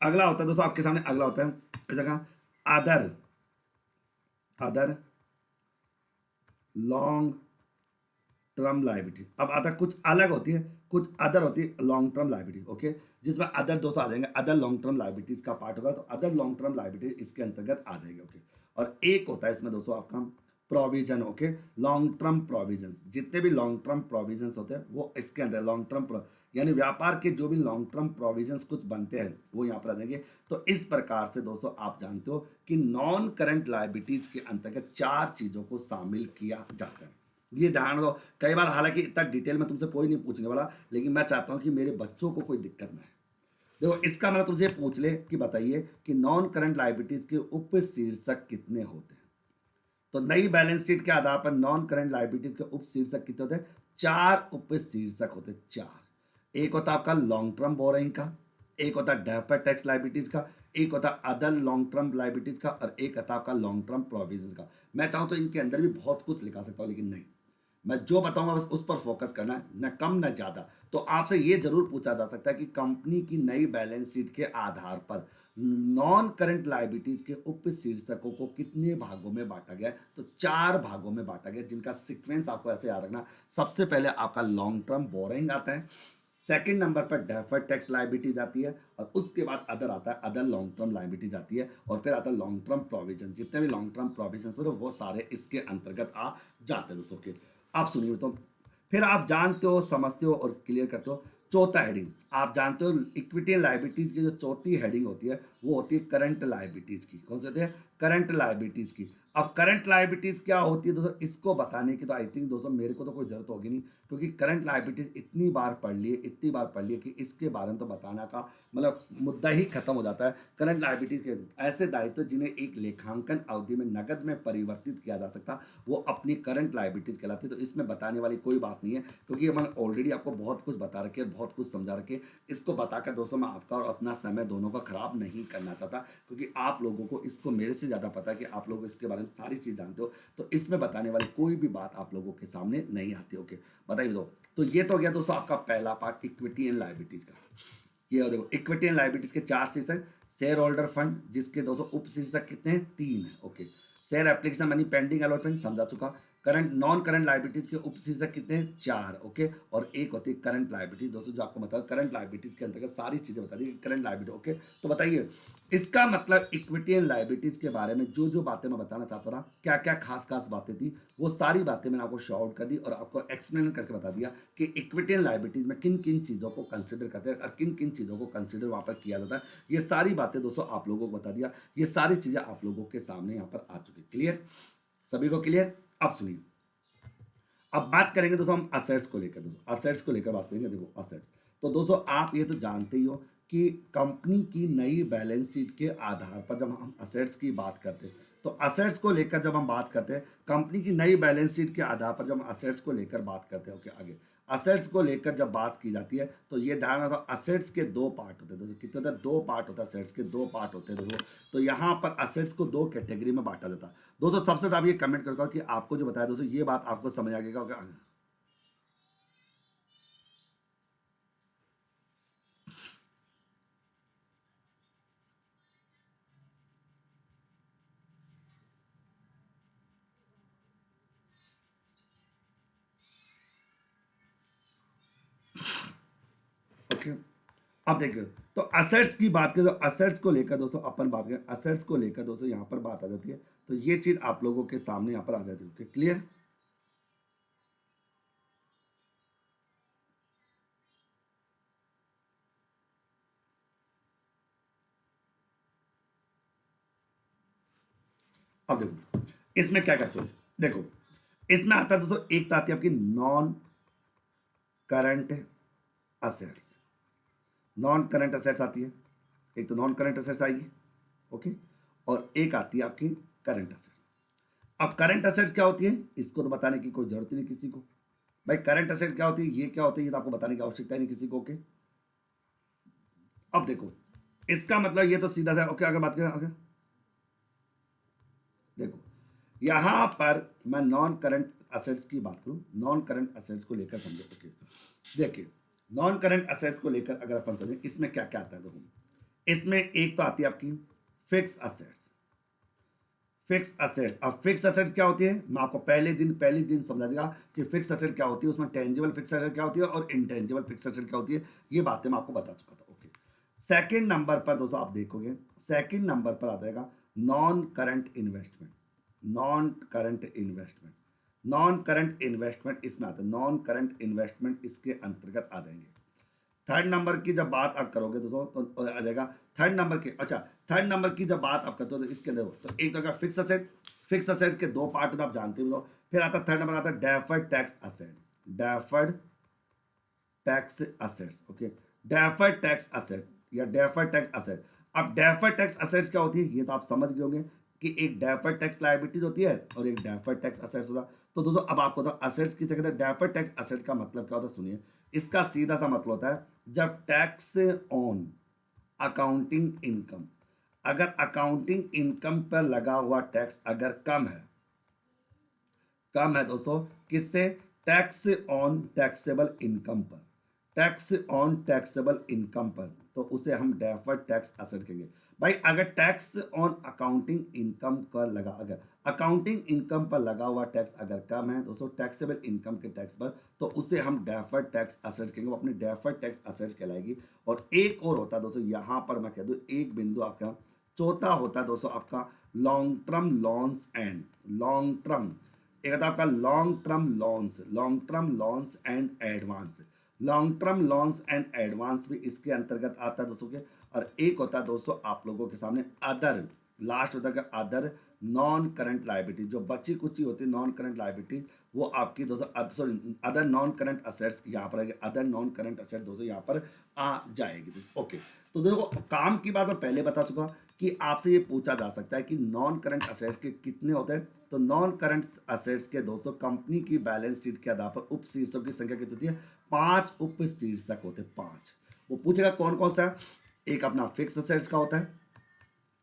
अगला होता है दोस्तों आपके सामने, अगला होता है इस जगह other, other long term liability. अब अदर कुछ अलग होती है, कुछ अदर होती है लॉन्ग टर्म लाइबिलिटी, ओके, जिसमें अदर दोस्तों आ जाएंगे, अदर लॉन्ग टर्म लाइबिलिटीज का पार्ट होगा, तो अदर लॉन्ग टर्म लाइबिलिटी इसके अंतर्गत आ जाएगी। ओके, और एक होता है इसमें दोस्तों आपका provision, okay, long term provision, जितने भी लॉन्ग टर्म प्रोविजन होते हैं वो इसके अंदर लॉन्ग टर्म, यानी व्यापार के जो भी लॉन्ग टर्म प्रोविजंस कुछ बनते हैं वो यहाँ पर आ जाएंगे। तो इस प्रकार से दोस्तों आप जानते हो कि नॉन करंट लाइबिलिटीज के अंतर्गत 4 चीजों को शामिल किया जाता है। ये ध्यान रखो, कई बार हालांकि इतना डिटेल में तुमसे कोई नहीं पूछने वाला, लेकिन मैं चाहता हूं कि मेरे बच्चों को कोई दिक्कत ना है। देखो इसका मतलब तुमसे पूछ ले कि बताइए कि नॉन करंट लाइबिलिटीज के उप शीर्षक कितने होते हैं। तो नई बैलेंस शीट के आधार पर नॉन करंट लाइबिलिटीज के उप शीर्षक कितने होते हैं? 4 उप शीर्षक होते हैं, 4। एक होता आपका लॉन्ग टर्म बोरोइंग का, एक होता डेफर्ड टैक्स लाइबिलिटीज का, एक होता अदर लॉन्ग टर्म लाइबिलिटीज का, और एक होता आपका लॉन्ग टर्म प्रोविजन का। मैं चाहूँ तो इनके अंदर भी बहुत कुछ लिखा सकता हूँ, लेकिन नहीं, मैं जो बताऊंगा बस उस पर फोकस करना है, न कम न ज्यादा। तो आपसे ये जरूर पूछा जा सकता है कि कंपनी की नई बैलेंस शीट के आधार पर नॉन करंट लायबिलिटीज के उप शीर्षकों को कितने भागों में बांटा गया है? तो 4 भागों में बांटा गया, जिनका सीक्वेंस आपको ऐसे याद रखना। सबसे पहले आपका लॉन्ग टर्म बोरिंग आता है, सेकंड नंबर पर डेफर्ड टैक्स लायबिलिटीज आती है, और उसके बाद अदर आता है, अदर लॉन्ग टर्म लायबिलिटीज आती है, और फिर आता है लॉन्ग टर्म प्रोविजन। जितने भी लॉन्ग टर्म प्रोविजन है वो सारे इसके अंतर्गत आ जाते हैं दोस्तों के। आप सुनिए तो, फिर आप जानते हो, समझते हो और क्लियर करते हो। चौथा हेडिंग आप जानते हो, इक्विटी एंड लायबिलिटीज की जो चौथी हेडिंग होती है वो होती है करंट लायबिलिटीज की। कौन सी होती है? करंट लायबिलिटीज की। अब करंट लायबिलिटीज क्या होती है दोस्तों, इसको बताने की तो आई थिंक दोस्तों मेरे को तो कोई जरूरत होगी नहीं, क्योंकि करंट लायबिलिटीज इतनी बार पढ़ लिए, इतनी बार पढ़ लिए कि इसके बारे में तो बताना का मतलब मुद्दा ही खत्म हो जाता है। करंट लायबिलिटीज के ऐसे दायित्व जिन्हें एक लेखांकन अवधि में नगद में परिवर्तित किया जा सकता, वो अपनी करंट लायबिलिटीज कहलाती है। तो इसमें बताने वाली कोई बात नहीं है, क्योंकि मैंने ऑलरेडी आपको बहुत कुछ बता रखे, बहुत कुछ समझा रखे। इसको बताकर दोस्तों मैं आपका और अपना समय दोनों का खराब नहीं करना चाहता, क्योंकि आप लोगों को इसको मेरे से ज़्यादा पता है कि आप लोग इसके बारे में सारी चीज़ जानते हो। तो इसमें बताने वाली कोई भी बात आप लोगों के सामने नहीं आती। ओके, बताइए दो। तो ये तो गया दोस्तों आपका पहला पार्ट, इक्विटी एंड लायबिलिटीज का। ये देखो, इक्विटी एंड लायबिलिटीज के 4 शीर्षक। शेयर होल्डर फंड, जिसके दोस्तों उप शीर्षक कितने हैं? 3 है। Okay, share application money pending allotment, समझा चुका। करंट नॉन करंट लायबिलिटीज के उप शीर्षक कितने हैं? 4। ओके, और एक होती है करंट लायबिलिटी दोस्तों, जो आपको मतलब करंट लायबिलिटीज के अंतर्गत सारी चीजें बता दी, करंट लायबिलिटी। ओके, तो बताइए इसका मतलब इक्विटी एंड लायबिलिटीज के बारे में जो जो बातें मैं बताना चाहता था, क्या क्या खास खास बातें थी, वो सारी बातें मैंने आपको शॉर्ट कर दी और आपको एक्सप्लेन करके बता दिया कि इक्विटी एंड लायबिलिटीज में किन किन चीज़ों को कंसिडर करते हैं और किन किन चीज़ों को कंसिडर वहाँ पर किया जाता है। ये सारी बातें दोस्तों आप लोगों को बता दिया, ये सारी चीज़ें आप लोगों के सामने यहाँ पर आ चुकी। क्लियर? सभी को क्लियर? अब सुनिए, अब बात करेंगे दोस्तों हम असेट्स को लेकर। दोस्तों असेट्स को लेकर बात करेंगे। देखो असेट्स, तो दोस्तों आप ये तो जानते ही हो कि कंपनी की नई बैलेंस शीट के आधार पर जब हम असेट्स की बात करते हैं, तो असेट्स को लेकर जब हम बात करते हैं, कंपनी की नई बैलेंस शीट के आधार पर जब हम असेट्स को लेकर बात करते हैं, ओके आगे, असेट्स को लेकर जब बात की जाती है तो ये ध्यान रखो, असेट्स के दो पार्ट होते हैं दोस्तों। कितने होते हैं? दो पार्ट होता है, असेट्स के दो पार्ट होते हैं दोस्तों। तो यहाँ पर असेट्स को दो कैटेगरी में बांटा जाता है दोस्तों। सबसे तो आप ये कमेंट करके कि आपको जो बताया दोस्तों ये बात आपको समझ आ गया। ओके, अब देखिए, तो असेट्स की बात करें तो असेट्स को लेकर दोस्तों अपन बात करें, असेट्स को लेकर दोस्तों यहाँ पर बात आ जाती है। तो ये चीज आप लोगों के सामने यहाँ पर आ जाती है। क्लियर? अब देखो इसमें क्या क्या सोच, देखो इसमें आता है दोस्तों, एक तो आती है आपकी non current assets. Non current assets आती है, एक तो नॉन करंट असेट्स आएगी, ओके, और एक आती है आपकी करंट असेट्स। अब करंट असेट्स क्या होती है इसको तो बताने की कोई जरूरत ही नहीं किसी को। भाई करंट असेट क्या होती है, ये क्या होती है, ये तो आपको बताने की आवश्यकता ही नहीं किसी को। ओके, अब देखो इसका मतलब ये तो सीधा सा, ओके, अगर बात करें आगे देखो, यहां पर मैं नॉन करंट असेट्स की बात करूं, नॉन करंट असेट्स को लेकर समझो। ओके, देखिए नॉन करंट असेट्स को लेकर अगर अपन समझें इसमें क्या क्या आता है देखो, इसमें एक तो आती है आपकी फिक्स असेट्स। फिक्स असेट्स, अब फिक्स असेट क्या होती है मैं आपको पहले दिन समझा देगा कि फिक्स असेट क्या होती है, उसमें टेंजिबल फिक्स असेट क्या होती है और इंटेंजिबल फिक्स असेट क्या होती है, ये बातें मैं आपको बता चुका था। ओके, सेकंड नंबर पर दोस्तों आप देखोगे, सेकंड नंबर पर आ जाएगा non current investment. Non current investment, non current investment इसमें आता है, नॉन करंट इन्वेस्टमेंट इसके अंतर्गत आ जाएंगे। थर्ड नंबर की जब बात आप करोगे दोस्तों तो आ जाएगा थर्ड नंबर के, अच्छा थर्ड नंबर की जब बात आप करते हो तो इसके अंदर तो एक तो फिक्स असेट, फिक्स असेट के दो पार्ट आप जानते हो। फिर आता थर्ड नंबर आता है deferred tax asset, deferred tax assets. Okay, deferred tax asset या डेफर्ड टैक्स असेट। अब डेफर्ड टैक्स असेट्स क्या होती है ये तो आप समझ गए होंगे कि एक डेफर्ड टैक्स लायबिलिटीज होती है और एक डेफर्ड टैक्स असेट्स होता है। तो दोस्तों अब आपको तो असेट्स किसे कहते हैं, डेफर्ड टैक्स असेट का मतलब क्या होता है सुनिए, इसका सीधा सा मतलब होता है जब टैक्स ऑन अकाउंटिंग इनकम, अगर अकाउंटिंग इनकम पर लगा हुआ टैक्स अगर कम है, कम है दोस्तों किससे, टैक्स ऑन टैक्सेबल इनकम पर, टैक्स ऑन टैक्सेबल इनकम पर, तो उसे हम डेफर्ड टैक्स असेट कहेंगे। भाई अगर टैक्स ऑन अकाउंटिंग इनकम पर लगा, अगर अकाउंटिंग इनकम पर लगा हुआ टैक्स अगर कम है दोस्तों टैक्सेबल इनकम के टैक्स पर, तो उसे हम डेफर्ड टैक्स असेट्स कहेंगे, वो अपनी डेफर्ड टैक्स असेट्स कहलाएगी। और एक और होता है दोस्तों यहां पर मैं कह दूं एक बिंदु आपका, चौथा होता है दोस्तों आपका long term loans and, long term, एक होता है आपका long term loans, long term loans and advance, long term loans and advance भी इसके अंतर्गत आता है दोस्तों के। और एक होता है दोस्तों आप लोगों के सामने अदर, लास्ट होता है अदर नॉन करंट लाइबिलिटी, जो बची कुची होती है नॉन करंट लाइबिलिटी वो आपकी दोस्तों sorry other non current assets यहाँ पर आएगी, अदर नॉन करंट असेट दोस्तों यहाँ पर आ जाएगी दोस्तों। ओके, तो देखो काम की बात मैं पहले बता चुका कि आपसे ये पूछा जा सकता है कि नॉन करंट असेट्स के कितने होते हैं। तो नॉन करंट असेट्स के दोस्तों कंपनी की बैलेंस शीट के आधार पर उप शीर्षकों की संख्या कितनी होती है, 5 उप शीर्षक होते हैं, 5। वो पूछेगा कौन कौन सा है, एक अपना फिक्स असेट्स का होता है,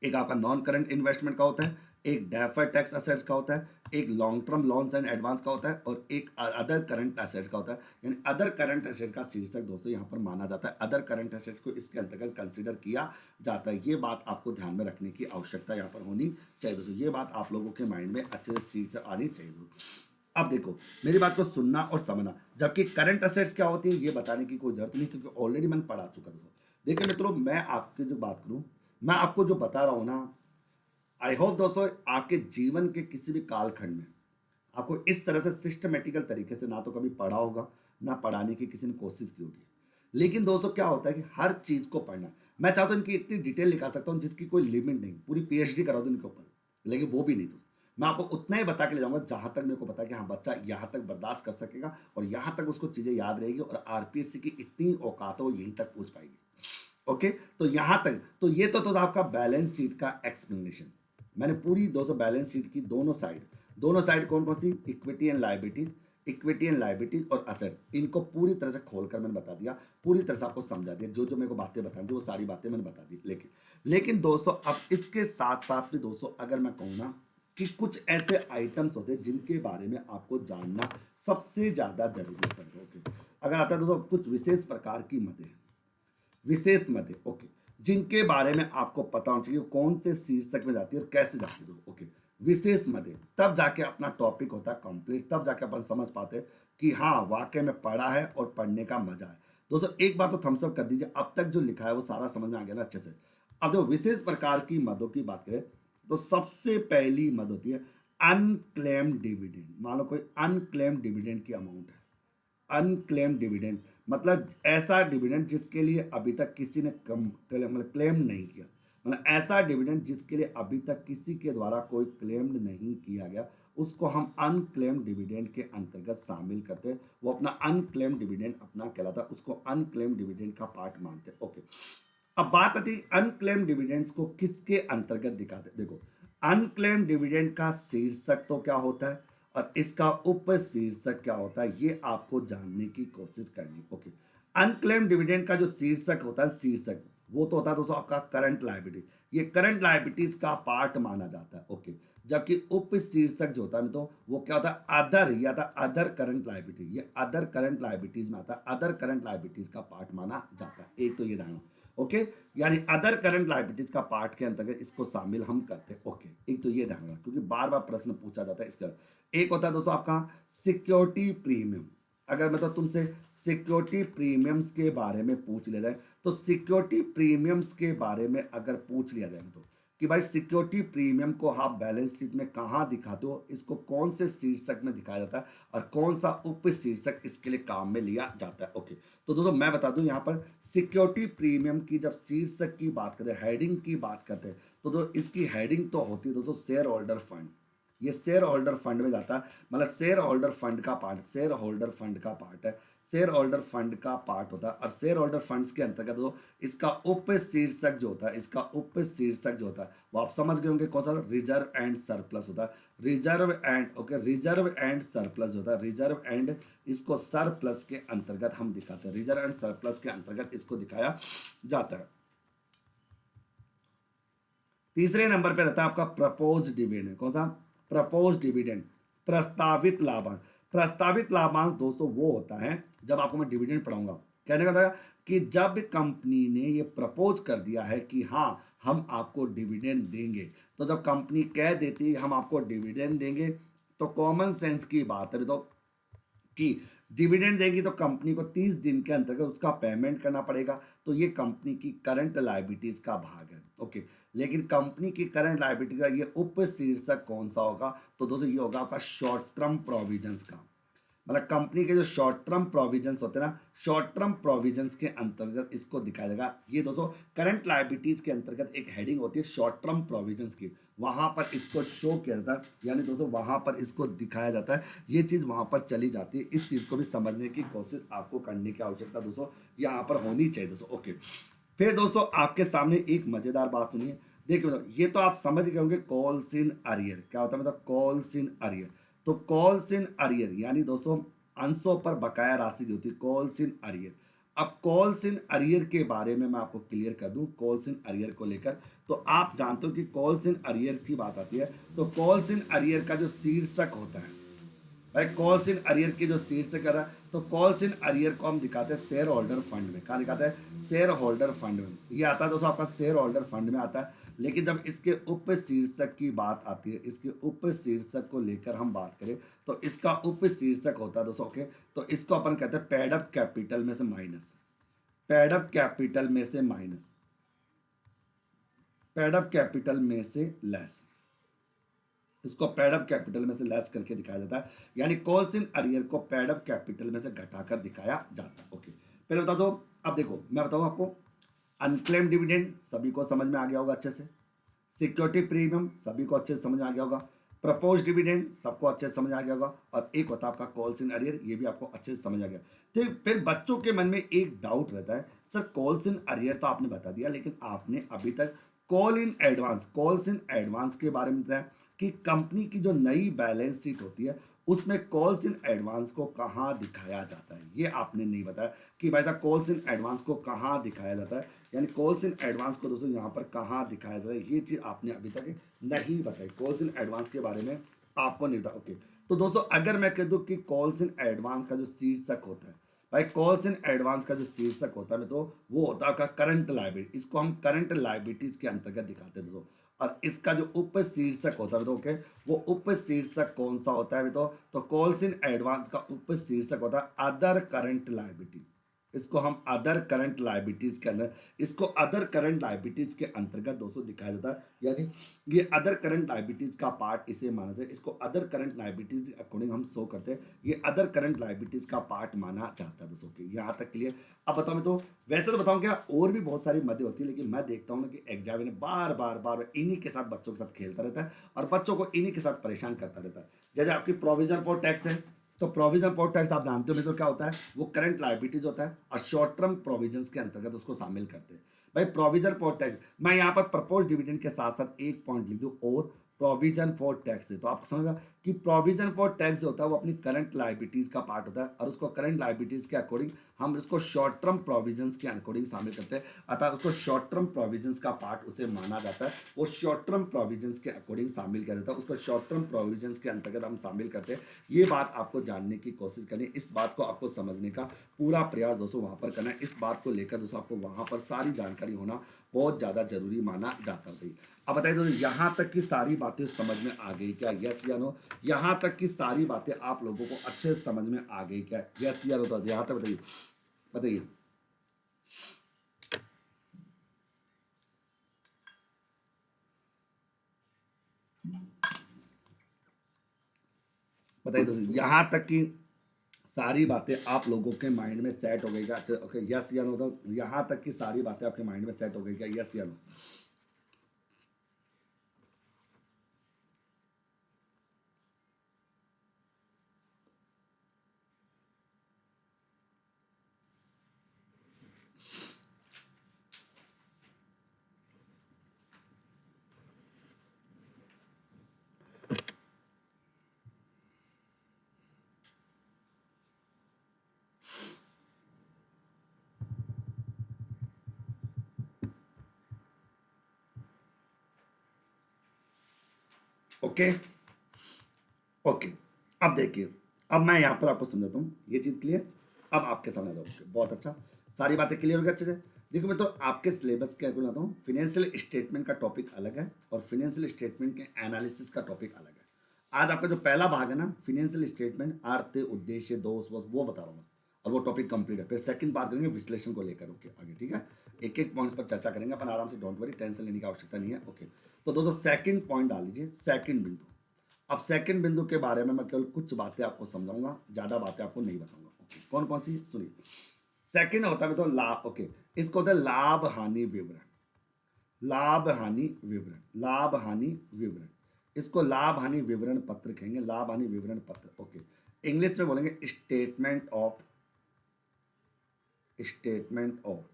एक आपका नॉन करंट इन्वेस्टमेंट का होता है, एक डेफर्ड टैक्स असेट्स का होता है, एक long term loans and advance का होता है और एक अदर करंट एसेट्स का होता है। यानी अदर करंट एसेट का शीर्षक दोस्तों यहाँ पर माना जाता है, अदर करंट एसेट्स को इसके अंतर्गत कंसीडर किया जाता है। ये बात आपको ध्यान में रखने की आवश्यकता यहाँ पर होनी चाहिए दोस्तों, ये बात आप लोगों के माइंड में अच्छे से शीर्षक आनी चाहिए दोस्तों। अब देखो मेरी बात को सुनना और समझना, जबकि करंट एसेट्स क्या होती है ये बताने की कोई जरूरत नहीं क्योंकि ऑलरेडी मैंने पढ़ा चुका दोस्तों। देखिए मित्रों मैं आपकी जो बात करूं, मैं आपको जो बता रहा हूं ना, आई होप दोस्तों आपके जीवन के किसी भी कालखंड में आपको इस तरह से सिस्टमेटिकल तरीके से ना तो कभी पढ़ा होगा ना पढ़ाने की किसी ने कोशिश की होगी। लेकिन दोस्तों क्या होता है कि हर चीज को पढ़ना, मैं चाहता हूं इनकी इतनी डिटेल लिखा सकता हूं जिसकी कोई लिमिट नहीं, पूरी पीएचडी करा दूं इनके ऊपर, लेकिन वो भी नहीं दूं। मैं आपको उतना ही बता के ले जाऊंगा जहां तक मेरे को पता है कि हाँ बच्चा यहाँ तक बर्दाश्त कर सकेगा और यहाँ तक उसको चीजें याद रहेगी और आरपीएससी की इतनी औकात हो यहीं तक पूछ पाएगी। ओके, तो यहां तक तो ये तो आपका बैलेंस शीट का एक्सप्लेनेशन, मैंने पूरी 200 बैलेंस शीट की दोनों साइड कौन कौन सी, equity and liabilities, equity and liabilities और असेट, इनको पूरी तरह से खोलकर मैंने बता दिया, पूरी तरह से आपको समझा दिया, जो जो मेरे को बातें बतानी थी वो सारी बातें मैंने बता दी। लेकिन दोस्तों अब इसके साथ साथ भी दोस्तों अगर मैं कहूँ ना कि कुछ ऐसे आइटम्स होते हैं जिनके बारे में आपको जानना सबसे ज्यादा जरूरी होता है। ओके, अगर आता है दोस्तों कुछ विशेष प्रकार की मदें, विशेष मदें, ओके, जिनके बारे में आपको पता होना चाहिए कौन से शीर्षक में जाती है और कैसे जाती है दोस्तों। ओके, विशेष मदें, तब जाके अपना टॉपिक होता है कंप्लीट, तब जाके अपन समझ पाते हैं कि हाँ वाकई में पढ़ा है और पढ़ने का मजा है। दोस्तों एक बात तो थम्स अप कर दीजिए, अब तक जो लिखा है वो सारा समझ में आ गया ना अच्छे से। अब जो विशेष प्रकार की मदों की बात करें तो सबसे पहली मद होती है अनक्लेम डिविडेंड। मान लो कोई अनक्लेम डिविडेंड की अमाउंट है, अनक्लेम डिविडेंड मतलब ऐसा डिविडेंड जिसके लिए अभी तक किसी ने मतलब क्लेम नहीं किया, मतलब ऐसा डिविडेंड जिसके लिए अभी तक किसी के द्वारा कोई क्लेम नहीं किया गया, उसको हम अनक्लेम डिविडेंड के अंतर्गत शामिल करते हैं। वो अपना अनक्लेम डिविडेंड अपना कहलाता है, उसको अनक्लेम डिविडेंड का पार्ट मानते हैं। ओके, अब बात आती है अनक्लेम डिविडेंड्स को किसके अंतर्गत दिखाते। देखो अनक्लेम डिविडेंड का शीर्षक तो क्या होता है और इसका उप शीर्षक क्या होता है, ये आपको जानने की कोशिश करनी। ओके, अनक्लेम डिविडेंड का जो शीर्षक होता है, शीर्षक वो तो होता है दोस्तों आपका करंट लायबिलिटी, ये करंट लायबिलिटीज का पार्ट माना जाता है। ओके, जबकि उप शीर्षक जो होता है तो वो क्या होता है अदर, या था अदर करंट लायबिलिटी, ये अदर करंट लायबिलिटीज में आता है, अदर करंट लायबिलिटीज का पार्ट माना जाता है। एक तो ये ध्यान, ओके, यानी अदर करंट लायबिलिटीज का पार्ट के अंतर्गत इसको शामिल हम करते हैं। ओके, एक तो ये ध्यान रखना क्योंकि बार बार प्रश्न पूछा जाता है इसका। एक होता है दोस्तों आपका सिक्योरिटी प्रीमियम। अगर मतलब तुमसे सिक्योरिटी प्रीमियम्स के बारे में पूछ लिया जाए तो सिक्योरिटी प्रीमियम्स के बारे में अगर पूछ लिया जाए तो कि भाई सिक्योरिटी प्रीमियम को आप बैलेंस शीट में कहाँ दिखाते हो, इसको कौन से शीर्षक में दिखाया जाता है और कौन सा उप शीर्षक इसके लिए काम में लिया जाता है। ओके, तो दोस्तों मैं बता दूं यहाँ पर सिक्योरिटी प्रीमियम की जब शीर्षक की बात करते हैं, हेडिंग की बात करते हैं, तो दोस्तों इसकी हेडिंग तो होती है दोस्तों शेयर होल्डर फंड। ये शेयर होल्डर फंड में जाता है, मतलब शेयर होल्डर फंड का पार्ट, शेयर होल्डर फंड का पार्ट है, शेयर होल्डर फंड का पार्ट होता है। और शेयर होल्डर फंड्स के अंतर्गत जो इसका उप शीर्षक जो होता है, इसका उप शीर्षक जो होता है वो आप समझ गए होंगे कौन सा, रिजर्व एंड सरप्लस होता है। Reserve and, okay, reserve and surplus होता है, रिजर्व एंड इसको सरप्लस के अंतर्गत हम दिखाते हैं, रिजर्व एंड सरप्लस के अंतर्गत इसको दिखाया जाता है। तीसरे नंबर पे रहता है आपका प्रपोज डिविडेंड। कौन सा, प्रपोज डिविडेंड, प्रस्तावित लाभांश। प्रस्तावित लाभांश दोस्तों वो होता है जब आपको मैं डिविडेंड पढ़ाऊंगा, कहने का था कि जब कंपनी ने ये प्रपोज कर दिया है कि हाँ हम आपको डिविडेंड देंगे, तो जब कंपनी कह देती है हम आपको डिविडेंड देंगे तो कॉमन सेंस की बात है तो कि डिविडेंड देगी तो कंपनी को 30 दिन के अंतर्गत उसका पेमेंट करना पड़ेगा, तो ये कंपनी की करंट लायबिलिटीज का भाग है। ओके, लेकिन कंपनी की करंट लायबिलिटी का ये उप शीर्षक कौन सा होगा, तो दोस्तों ये होगा आपका शॉर्ट टर्म प्रोविजंस का, मतलब कंपनी के जो शॉर्ट टर्म प्रोविजंस होते हैं ना, शॉर्ट टर्म प्रोविजंस के अंतर्गत इसको दिखाया जाएगा। ये दोस्तों करंट लायबिलिटीज के अंतर्गत एक हेडिंग होती है शॉर्ट टर्म प्रोविजंस की, वहां पर इसको शो किया जाता है, यानी दोस्तों वहां पर इसको दिखाया जाता है, ये चीज वहां पर चली जाती है। इस चीज को भी समझने की कोशिश आपको करने की आवश्यकता दोस्तों यहाँ पर होनी चाहिए दोस्तों। ओके, फिर दोस्तों आपके सामने एक मजेदार बात सुनिए, देखिए ये तो आप समझ गए होंगे कॉल्स इन अरियर क्या होता है, मतलब कॉल्स इन अरियर। तो कॉल्स इन अरियर यानी दोस्तों अंशों पर बकाया राशि जो होती है कॉल्स इन अरियर। अब कॉल्स इन अरियर के बारे में मैं आपको क्लियर कर दूं, कॉल्स इन अरियर को लेकर तो आप जानते हो कि कॉल्स इन अरियर की बात आती है तो कॉल्स इन अरियर का जो शीर्षक होता है भाई, कॉल्स इन अरियर की जो शीर्षक है तो कॉल्स इन अरियर को हम दिखाते हैं शेयर होल्डर फंड में। कहाँ दिखाते हैं, शेयर होल्डर फंड में। ये आता है दोस्तों आपका शेयर होल्डर फंड में आता है, लेकिन जब इसके उप शीर्षक की बात आती है, इसके उप शीर्षक को लेकर हम बात करें तो इसका उप शीर्षक होता है दोस्तों, ओके, तो इसको अपन कहते हैं पेड अप कैपिटल में से माइनस, पेड अप कैपिटल में से माइनस, पेड अप कैपिटल में से लेस, इसको पेड अप कैपिटल में से लेस करके दिखाया जाता है, यानी कॉल्स इन अरियर को पेड अप कैपिटल में से घटाकर दिखाया जाता है। ओके, पहले बता दो, अब देखो मैं बताऊं आपको, अनक्लेम डिविडेंड सभी को समझ में आ गया होगा अच्छे से, सिक्योरिटी प्रीमियम सभी को अच्छे से समझ में आ गया होगा, प्रपोज डिविडेंड सबको अच्छे से समझ आ गया होगा, और एक होता है आपका कॉल्स इन अरियर, ये भी आपको अच्छे से समझ आ गया। तो फिर बच्चों के मन में एक डाउट रहता है, सर कॉल्स इन अरियर तो आपने बता दिया, लेकिन आपने अभी तक call in advance, calls in advance के बारे में बताया कि कंपनी की जो नई बैलेंस शीट होती है उसमें कॉल्स इन एडवांस को कहाँ दिखाया जाता है, ये आपने नहीं बताया कि भाई साहब कॉल्स इन एडवांस को कहाँ दिखाया जाता है, यानी कॉल्स इन एडवांस को दोस्तों यहाँ पर कहाँ दिखाया जाता है, ये चीज़ आपने अभी तक नहीं बताई। कॉल्स इन एडवांस के बारे में आपको नहीं पता। ओके, तो दोस्तों अगर मैं कह दूँ कि कॉल्स इन एडवांस का जो शीर्षक होता है, भाई कॉल्स इन एडवांस का जो शीर्षक होता है तो वो होता है आपका करंट लाइबिलिटी, इसको हम करंट लाइबिलिटीज के अंतर्गत दिखाते हैं दोस्तों। और इसका जो उप शीर्षक होता है तो ओके, वो उप शीर्षक कौन सा होता है तो कॉल्स इन एडवांस का उप शीर्षक होता है अदर करंट लाइबिलिटी। इसको हम अदर करंट लाइबिलिटीज के अंदर, इसको अदर करंट लाइबिलिटीज के अंतर्गत दोस्तों दिखाया जाता है, यानी ये अदर करंट लाइबिलिटीज का पार्ट इसे माना जाता है। इसको अदर करंट लाइबिलिटीज अकॉर्डिंग हम शो करते हैं, ये अदर करंट लाइबिलिटीज का पार्ट माना जाता है दोस्तों के। यहाँ तक क्लियर। अब बताओ मैं तो वैसे तो बताऊं क्या, और भी बहुत सारी मदद होती है, लेकिन मैं देखता हूँ ना कि एग्जामिनर बार बार बार इन्हीं के साथ बच्चों के साथ खेलता रहता है और बच्चों को इन्हीं के साथ परेशान करता रहता है। जैसे आपकी प्रोविजन फॉर टैक्स है, तो प्रोविजन फॉर टैक्स आप जानते हो तो क्या होता है, वो करंट लायबिलिटीज होता है और शॉर्ट टर्म प्रोविजंस के अंतर्गत उसको शामिल करते हैं। भाई प्रोविजन फॉर टैक्स, मैं यहाँ पर प्रपोज डिविडेंड के साथ साथ एक पॉइंट लिख दूँ और प्रोविजन फॉर टैक्स है, तो आप समझा कि प्रोविजन फॉर टैक्स जो होता है वो अपनी करंट लायबिलिटीज का पार्ट होता है और उसको करंट लायबिलिटीज के अकॉर्डिंग हम इसको शॉर्ट टर्म प्रोविजंस के अकॉर्डिंग शामिल करते हैं, अतः उसको शॉर्ट टर्म प्रोविजंस का पार्ट उसे माना जाता है। वो शॉर्ट टर्म प्रोविजंस के अकॉर्डिंग शामिल किया जाता है, उसको शॉर्ट टर्म प्रोविजंस के अंतर्गत हम शामिल करते हैं। ये बात आपको जानने की कोशिश करनी, इस बात को आपको समझने का पूरा प्रयास दोस्तों वहां पर करना है। इस बात को लेकर दोस्तों आपको वहां पर सारी जानकारी होना बहुत ज़्यादा जरूरी माना जाता है। अब बताइए दोस्तों, यहाँ तक की सारी बातें समझ में आ गई क्या, यस या नो? यहाँ तक की सारी बातें आप लोगों को अच्छे से समझ में आ गई क्या, यस या नो? तो यहाँ तक बताइए, बताइए। बताइए दोस्तों, यहाँ तक की सारी बातें आप लोगों के माइंड में सेट हो गई क्या? अच्छा ओके, यस या नो? तो यहाँ तक की सारी बातें आपके माइंड में सेट हो गई क्या, यस या नो? ओके ओके, अब देखिए, अब मैं यहाँ पर आपको समझाता हूँ, ये चीज़ क्लियर। अब आपके सामने दो, बहुत अच्छा, सारी बातें क्लियर हो गई अच्छे से। देखो मैं तो आपके सिलेबस के अकॉर्डिंग आता हूँ, फिनेंशियल स्टेटमेंट का टॉपिक अलग है और फिनेंशियल स्टेटमेंट के एनालिसिस का टॉपिक अलग है। आज आपका जो पहला भाग है ना, फिनेंशियल स्टेटमेंट अर्थ उद्देश्य दोष बस वो बता रहा हूँ बस, और वो टॉपिक कंप्लीट है। फिर सेकंड बात करेंगे विश्लेषण को लेकर, ओके आगे, ठीक है। एक एक पॉइंट्स पर चर्चा करेंगे अपन आराम से, डोंट वरी, टेंशन लेने की आवश्यकता नहीं है। ओके, तो दोस्तों सेकंड पॉइंट डाल लीजिए, सेकंड बिंदु। अब सेकंड बिंदु के बारे में मैं केवल कुछ बातें आपको समझाऊंगा, ज्यादा बातें आपको नहीं बताऊंगा। ओके, कौन कौन सी, सुनिए। सेकंड होता है तो लाभ, ओके, इसको होता है लाभ हानि विवरण, लाभ हानि विवरण, लाभ हानि विवरण, इसको लाभ हानि विवरण पत्र कहेंगे, लाभ हानि विवरण पत्र। ओके, इंग्लिश में बोलेंगे statement of, statement of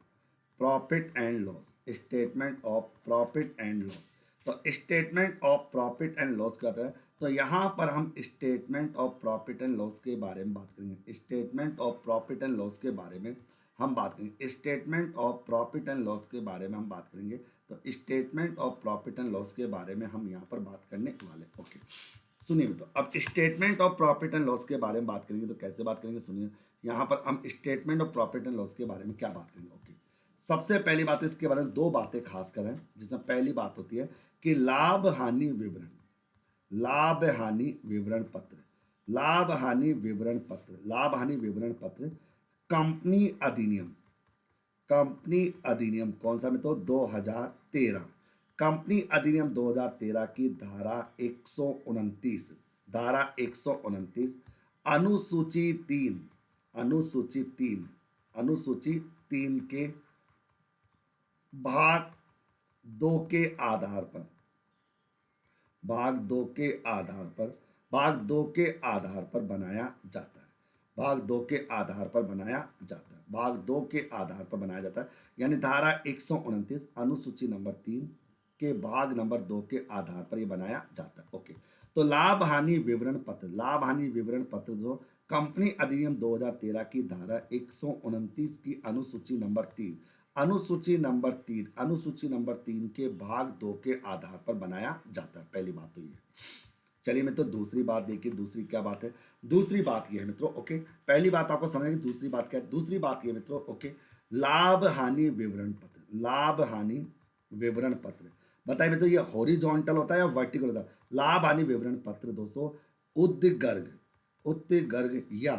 profit and loss, statement of profit and loss. तो statement of profit and loss क्या होता है, तो यहाँ पर हम statement of profit and loss के बारे में बात करेंगे, statement of profit and loss के बारे में हम बात करेंगे, statement of profit and loss के बारे में हम बात करेंगे। तो statement of profit and loss के बारे में हम यहाँ पर बात करने वाले। ओके, सुनिए, तो अब statement of profit and loss के बारे में बात करेंगे, तो कैसे बात करेंगे, सुनिए। यहाँ पर हम statement of profit and loss के बारे में क्या बात करेंगे। ओके, सबसे पहली बात, इसके बारे में दो बातें खास कर हैं, जिसमें पहली बात होती है कि लाभ हानि विवरण, लाभ हानि विवरण पत्र, लाभ हानि विवरण पत्र, लाभ हानि विवरण पत्र, कंपनी अधिनियम, कंपनी अधिनियम कौन सा में, तो 2013, कंपनी अधिनियम 2013 की धारा 129, धारा 129, अनुसूची 3, अनुसूची 3, अनुसूची 3 के भाग 2 के आधार पर, भाग 2 के आधार पर, भाग 2 के आधार पर बनाया जाता है, भाग 2 के आधार पर बनाया जाता है, भाग 2 के आधार पर बनाया जाता है, यानी धारा 129 अनुसूची नंबर 3 के भाग नंबर 2 के आधार पर ये बनाया जाता है। ओके, तो लाभ हानि विवरण पत्र, लाभ हानि विवरण पत्र जो कंपनी अधिनियम 2013 की धारा 129 की अनुसूची नंबर 3, अनुसूची नंबर 3 के भाग 2 के आधार पर बनाया जाता है। पहली बात तो ये। चलिए मित्रों दूसरी बात देखिए, दूसरी क्या बात है। दूसरी बात ये है मित्रों, ओके, पहली बात आपको समझेंगे, दूसरी बात क्या है। दूसरी बात ये मित्रों, ओके, लाभ हानि विवरण पत्र, लाभ हानि विवरण पत्र। बताइए मित्रों ये हॉरिजॉन्टल होता है या वर्टिकल होता है। लाभ हानि विवरण पत्र दोस्तों उद्गर्ग, उत्गर्ग या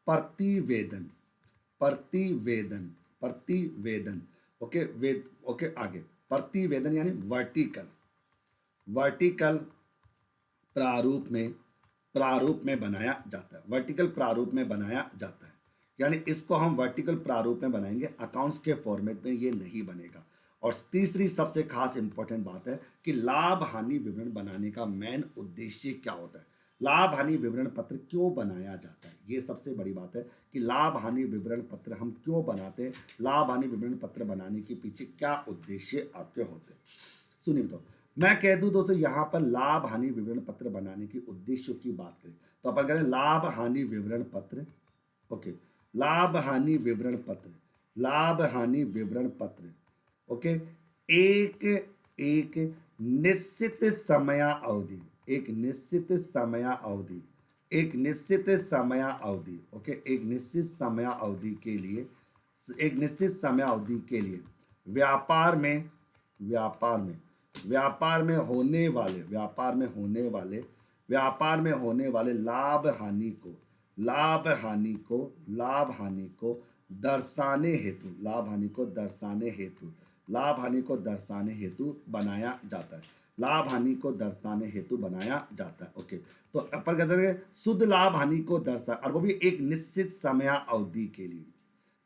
प्रतिवेदन, प्रतिवेदन, प्रतिवेदन, ओके वेद, ओके आगे प्रतिवेदन यानी वर्टिकल, वर्टिकल प्रारूप में बनाया जाता है, वर्टिकल प्रारूप में बनाया जाता है। यानी इसको हम वर्टिकल प्रारूप में बनाएंगे, अकाउंट्स के फॉर्मेट में ये नहीं बनेगा। और तीसरी सबसे खास इंपॉर्टेंट बात है कि लाभ हानि विवरण बनाने का मेन उद्देश्य क्या होता है, लाभ हानि विवरण पत्र क्यों बनाया जाता है। ये सबसे बड़ी बात है कि लाभ हानि विवरण पत्र हम क्यों बनाते हैं, लाभ हानि विवरण पत्र बनाने के पीछे क्या उद्देश्य आपके होते हैं। सुनिए तो मैं कह दूं दोस्तों यहाँ पर लाभ हानि विवरण पत्र बनाने के उद्देश्यों की बात करें तो अपन कहते हैं लाभ हानि विवरण पत्र, ओके, लाभ हानि विवरण पत्र, लाभ हानि विवरण पत्र, ओके, एक एक निश्चित समय अवधि, एक निश्चित समय अवधि, एक निश्चित समय अवधि, ओके, एक निश्चित समय अवधि के लिए, एक निश्चित समय अवधि के लिए व्यापार में, व्यापार में, व्यापार में होने वाले, व्यापार में होने वाले, व्यापार में होने वाले लाभ हानि को, लाभ हानि को, लाभ हानि को दर्शाने हेतु, लाभ हानि को दर्शाने हेतु, लाभ हानि को दर्शाने हेतु बनाया जाता है, लाभ हानि को दर्शाने हेतु बनाया जाता है। ओके, तो अपन कहते हैं शुद्ध लाभ हानि को दर्शा, और वो भी एक निश्चित समय अवधि के लिए।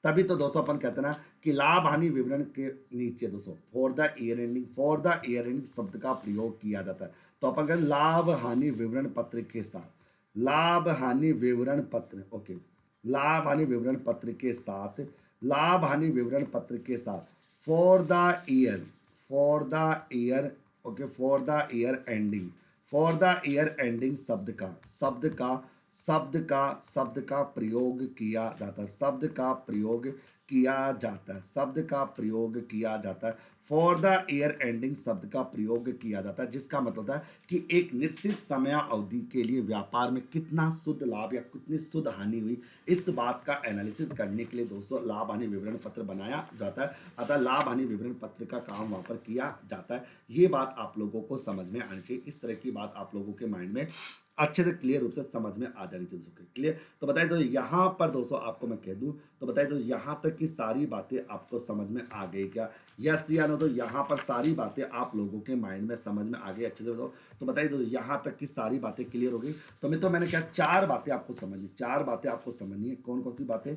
तभी तो दोस्तों अपन कहते हैं ना कि लाभ हानि विवरण के नीचे दोस्तों for the year ending, for the year ending शब्द का प्रयोग किया जाता है। तो अपन कहते हैं लाभ हानि विवरण पत्र के साथ, लाभ हानि विवरण पत्र, ओके, लाभ हानि विवरण पत्र के साथ, लाभ हानि विवरण पत्र के साथ for the year, for the year, okay, for the year ending, for the year ending शब्द का, शब्द का प्रयोग किया जाता है, शब्द का प्रयोग किया जाता है, शब्द का प्रयोग किया जाता है, फॉर द ईयर एंडिंग शब्द का प्रयोग किया जाता है, जिसका मतलब होता है कि एक निश्चित समय अवधि के लिए व्यापार में कितना शुद्ध लाभ या कितनी शुद्ध हानि हुई, इस बात का एनालिसिस करने के लिए दोस्तों लाभ हानि विवरण पत्र बनाया जाता है। अतः लाभ हानि विवरण पत्र का काम वहां पर किया जाता है। ये बात आप लोगों को समझ में आनी चाहिए, इस तरह की बात आप लोगों के माइंड में अच्छे से क्लियर रूप से समझ में आ जानी चाहिए दोस्तों। क्लियर, तो बताइए तो यहाँ पर दोस्तों आपको मैं कह दूं तो बताइए तो यहाँ तक की सारी बातें आपको समझ में आ गई क्या, यस या नो। तो यहाँ पर सारी बातें आप लोगों के माइंड में समझ में आ गई अच्छे से तो बताइए तो यहाँ तक की सारी बातें क्लियर हो गई। तो मित्रों मैंने क्या चार बातें आपको समझनी, चार बातें आपको समझनी है। कौन कौन सी बातें,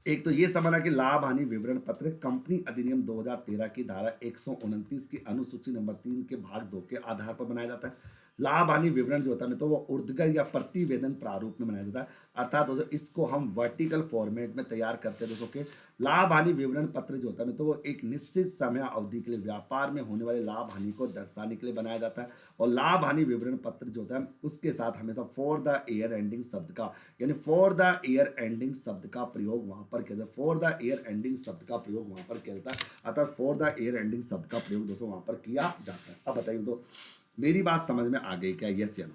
एक तो ये समझना कि लाभ हानि विवरण पत्र कंपनी अधिनियम 2013 की धारा 129 की अनुसूची नंबर 3 के भाग 2 के आधार पर बनाया जाता है। लाभ हानि विवरण जो होता है तो वो ऊर्ध्वगत या प्रतिवेदन प्रारूप में बनाया जाता है, अर्थात दोस्तों इसको हम वर्टिकल फॉर्मेट में तैयार करते हैं दोस्तों के। लाभ हानि विवरण पत्र जो होता है तो वो एक निश्चित समय अवधि के लिए व्यापार में होने वाले लाभ हानि को दर्शाने के लिए बनाया जाता है। और लाभ हानि विवरण पत्र जो होता है उसके साथ हमेशा फॉर द ईयर एंडिंग शब्द का, यानी फॉर द ईयर एंडिंग शब्द का प्रयोग वहां पर किया जाता है, फॉर द ईयर एंडिंग शब्द का प्रयोग वहां पर किया जाता है, अर्थात फॉर द ईयर एंडिंग शब्द का प्रयोग दोस्तों वहां पर किया जाता है। अब बताइए तो मेरी बात समझ में आ गई क्या, यस या नो।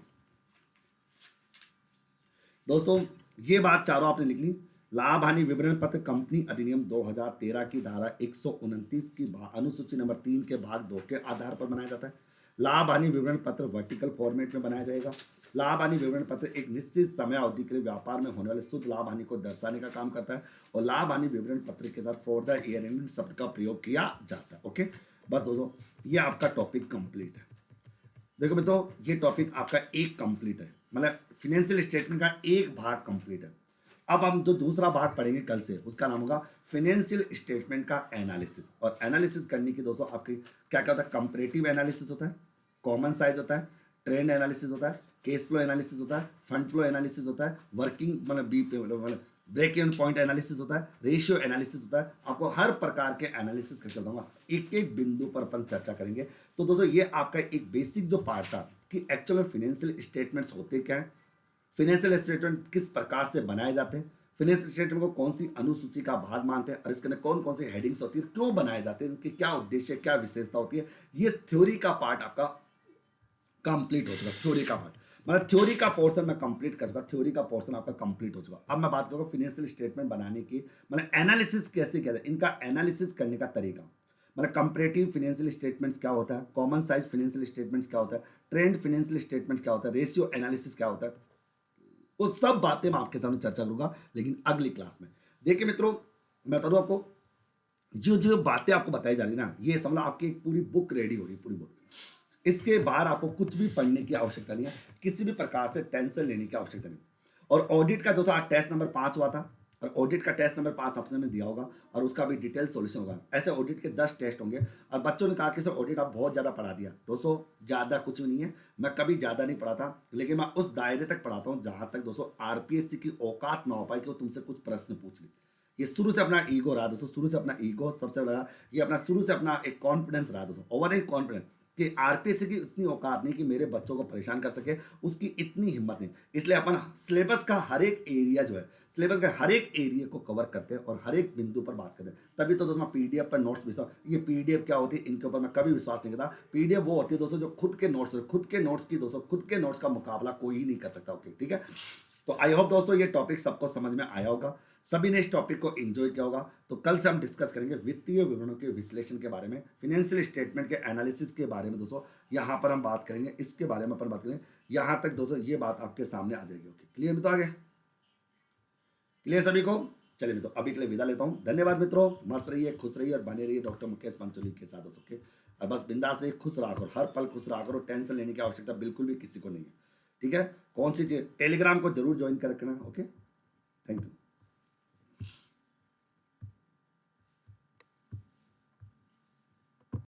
दोस्तों ये बात चारों आपने लिख ली। लाभ हानि विवरण पत्र कंपनी अधिनियम 2013 की धारा 129 की अनुसूची नंबर 3 के भाग 2 के आधार पर बनाया जाता है। लाभ हानि विवरण पत्र वर्टिकल फॉर्मेट में बनाया जाएगा। लाभ हानि विवरण पत्र एक निश्चित समय अवधि के लिए व्यापार में होने वाले शुद्ध लाभ हानि को दर्शाने का काम करता है। और लाभ हानि विवरण पत्र के साथ फॉर द ईयर एंडिंग शब्द का प्रयोग किया जाता है। ओके, बस दोस्तों ये आपका टॉपिक कंप्लीट है। देखो मित्रों ये टॉपिक आपका एक कंप्लीट है, मतलब फिनेंशियल स्टेटमेंट का एक भाग कंप्लीट है। अब हम जो दूसरा भाग पढ़ेंगे कल से उसका नाम होगा फिनेंशियल स्टेटमेंट का एनालिसिस। और एनालिसिस करने की दोस्तों आपकी क्या क्या होता है, कंपैरेटिव एनालिसिस होता है, कॉमन साइज होता है, ट्रेंड एनालिसिस होता है, केस फ्लो एनालिसिस होता है, फंड फ्लो एनालिसिस होता है, वर्किंग मतलब बी मतलब ब्रेक इवन पॉइंट एनालिसिस होता है, रेशियो एनालिसिस होता है। आपको हर प्रकार के एनालिसिस करके बताऊंगा, एक एक बिंदु पर अपन चर्चा करेंगे। तो दोस्तों ये आपका एक बेसिक जो पार्ट था कि एक्चुअल में फाइनेंशियल स्टेटमेंट्स होते क्या हैं, फाइनेंशियल स्टेटमेंट किस प्रकार से बनाए जाते हैं, फाइनेंशियल स्टेटमेंट को कौन सी अनुसूची का भाग मानते हैं और इसके अंदर कौन कौन सी हेडिंग्स होती है, क्यों बनाए जाते हैं, इनके क्या उद्देश्य, क्या विशेषता होती है, ये थ्योरी का पार्ट आपका कंप्लीट हो चुका। थ्योरी का पार्ट मतलब थ्योरी का पोर्शन मैं कंप्लीट कर चुका, थ्योरी का पोर्शन आपका कंप्लीट हो चुका। अब मैं बात करूंगा फाइनेंशियल स्टेटमेंट बनाने की, मतलब एनालिसिस कैसे किया जाए, इनका एनालिसिस करने का तरीका, मतलब कंपैरेटिव फाइनेंशियल स्टेटमेंट्स क्या होता है, कॉमन साइज फाइनेंशियल स्टेटमेंट्स क्या होता है, ट्रेंड फाइनेंशियल स्टेटमेंट क्या होता है, रेशियो एनालिसिस क्या होता है, वो सब बातें मैं आपके सामने चर्चा करूंगा लेकिन अगली क्लास में। देखिए मित्रों, मैं बता दूं आपको, जो जो बातें आपको बताई जा रही ना, ये समझ लो आपकी एक पूरी बुक रेडी हो रही है, पूरी बुक। इसके बाहर आपको कुछ भी पढ़ने की आवश्यकता नहीं है, किसी भी प्रकार से टेंशन लेने की आवश्यकता नहीं। और ऑडिट का जो था आज टेस्ट नंबर 5 हुआ था, और ऑडिट का टेस्ट नंबर 5 ऑप्शन में दिया होगा और उसका भी डिटेल सॉल्यूशन होगा। ऐसे ऑडिट के 10 टेस्ट होंगे और बच्चों ने कहा कि सर ऑडिट आप बहुत ज़्यादा पढ़ा दिया। दोस्तों ज़्यादा कुछ भी नहीं है, मैं कभी ज़्यादा नहीं पढ़ाता, लेकिन मैं उस दायरे तक पढ़ाता हूँ जहाँ तक दोस्तों आरपीएससी की औकात ना हो पाए कि वो तुमसे कुछ प्रश्न पूछ ले। ये शुरू से अपना ईगो रहा दोस्तों, शुरू से अपना ईगो सबसे बड़ा, ये अपना शुरू से अपना एक कॉन्फिडेंस रहा दोस्तों, ओवर एक कॉन्फिडेंस कि आरपीएससी की इतनी औकात नहीं कि मेरे बच्चों को परेशान कर सके, उसकी इतनी हिम्मत नहीं। इसलिए अपन सिलेबस का हर एक एरिया जो है, सिलेबस का हर एक एरिया को कवर करते हैं और हर एक बिंदु पर बात करते हैं। तभी तो दोस्तों पीडीएफ पर नोट्स विश्वास, ये पीडीएफ क्या होती है इनके ऊपर मैं कभी विश्वास नहीं करता। पीडीएफ वो होती है दोस्तों जो खुद के नोट्स, खुद के नोट्स की दोस्तों, खुद के नोट्स का मुकाबला कोई ही नहीं कर सकता। ओके ठीक है, तो आई होप दोस्तों ये टॉपिक सबको समझ में आया होगा, सभी ने इस टॉपिक को एंजॉय किया होगा। तो कल से हम डिस्कस करेंगे वित्तीय विवरणों के विश्लेषण के बारे में, फाइनेंशियल स्टेटमेंट के एनालिसिस के बारे में दोस्तों, यहाँ पर हम बात करेंगे, इसके बारे में अपन बात करेंगे। यहाँ तक दोस्तों ये बात आपके सामने आ जाएगी। ओके क्लियर मित्रों, आगे क्लियर सभी को? चलिए मित्रों अभी के लिए विदा लेता हूँ। धन्यवाद मित्रों, मस्त रहिए, खुश रहिए और बने रहिए डॉक्टर मुकेश पंचोली के साथ दोस्तों के। और बस बिंदास रहिए, खुश रहा करो, हर पल खुश रहा करो, टेंशन लेने की आवश्यकता बिल्कुल भी किसी को नहीं है। ठीक है, कौन सी चीज, टेलीग्राम को जरूर ज्वाइन कर रखना। Okay, thank you.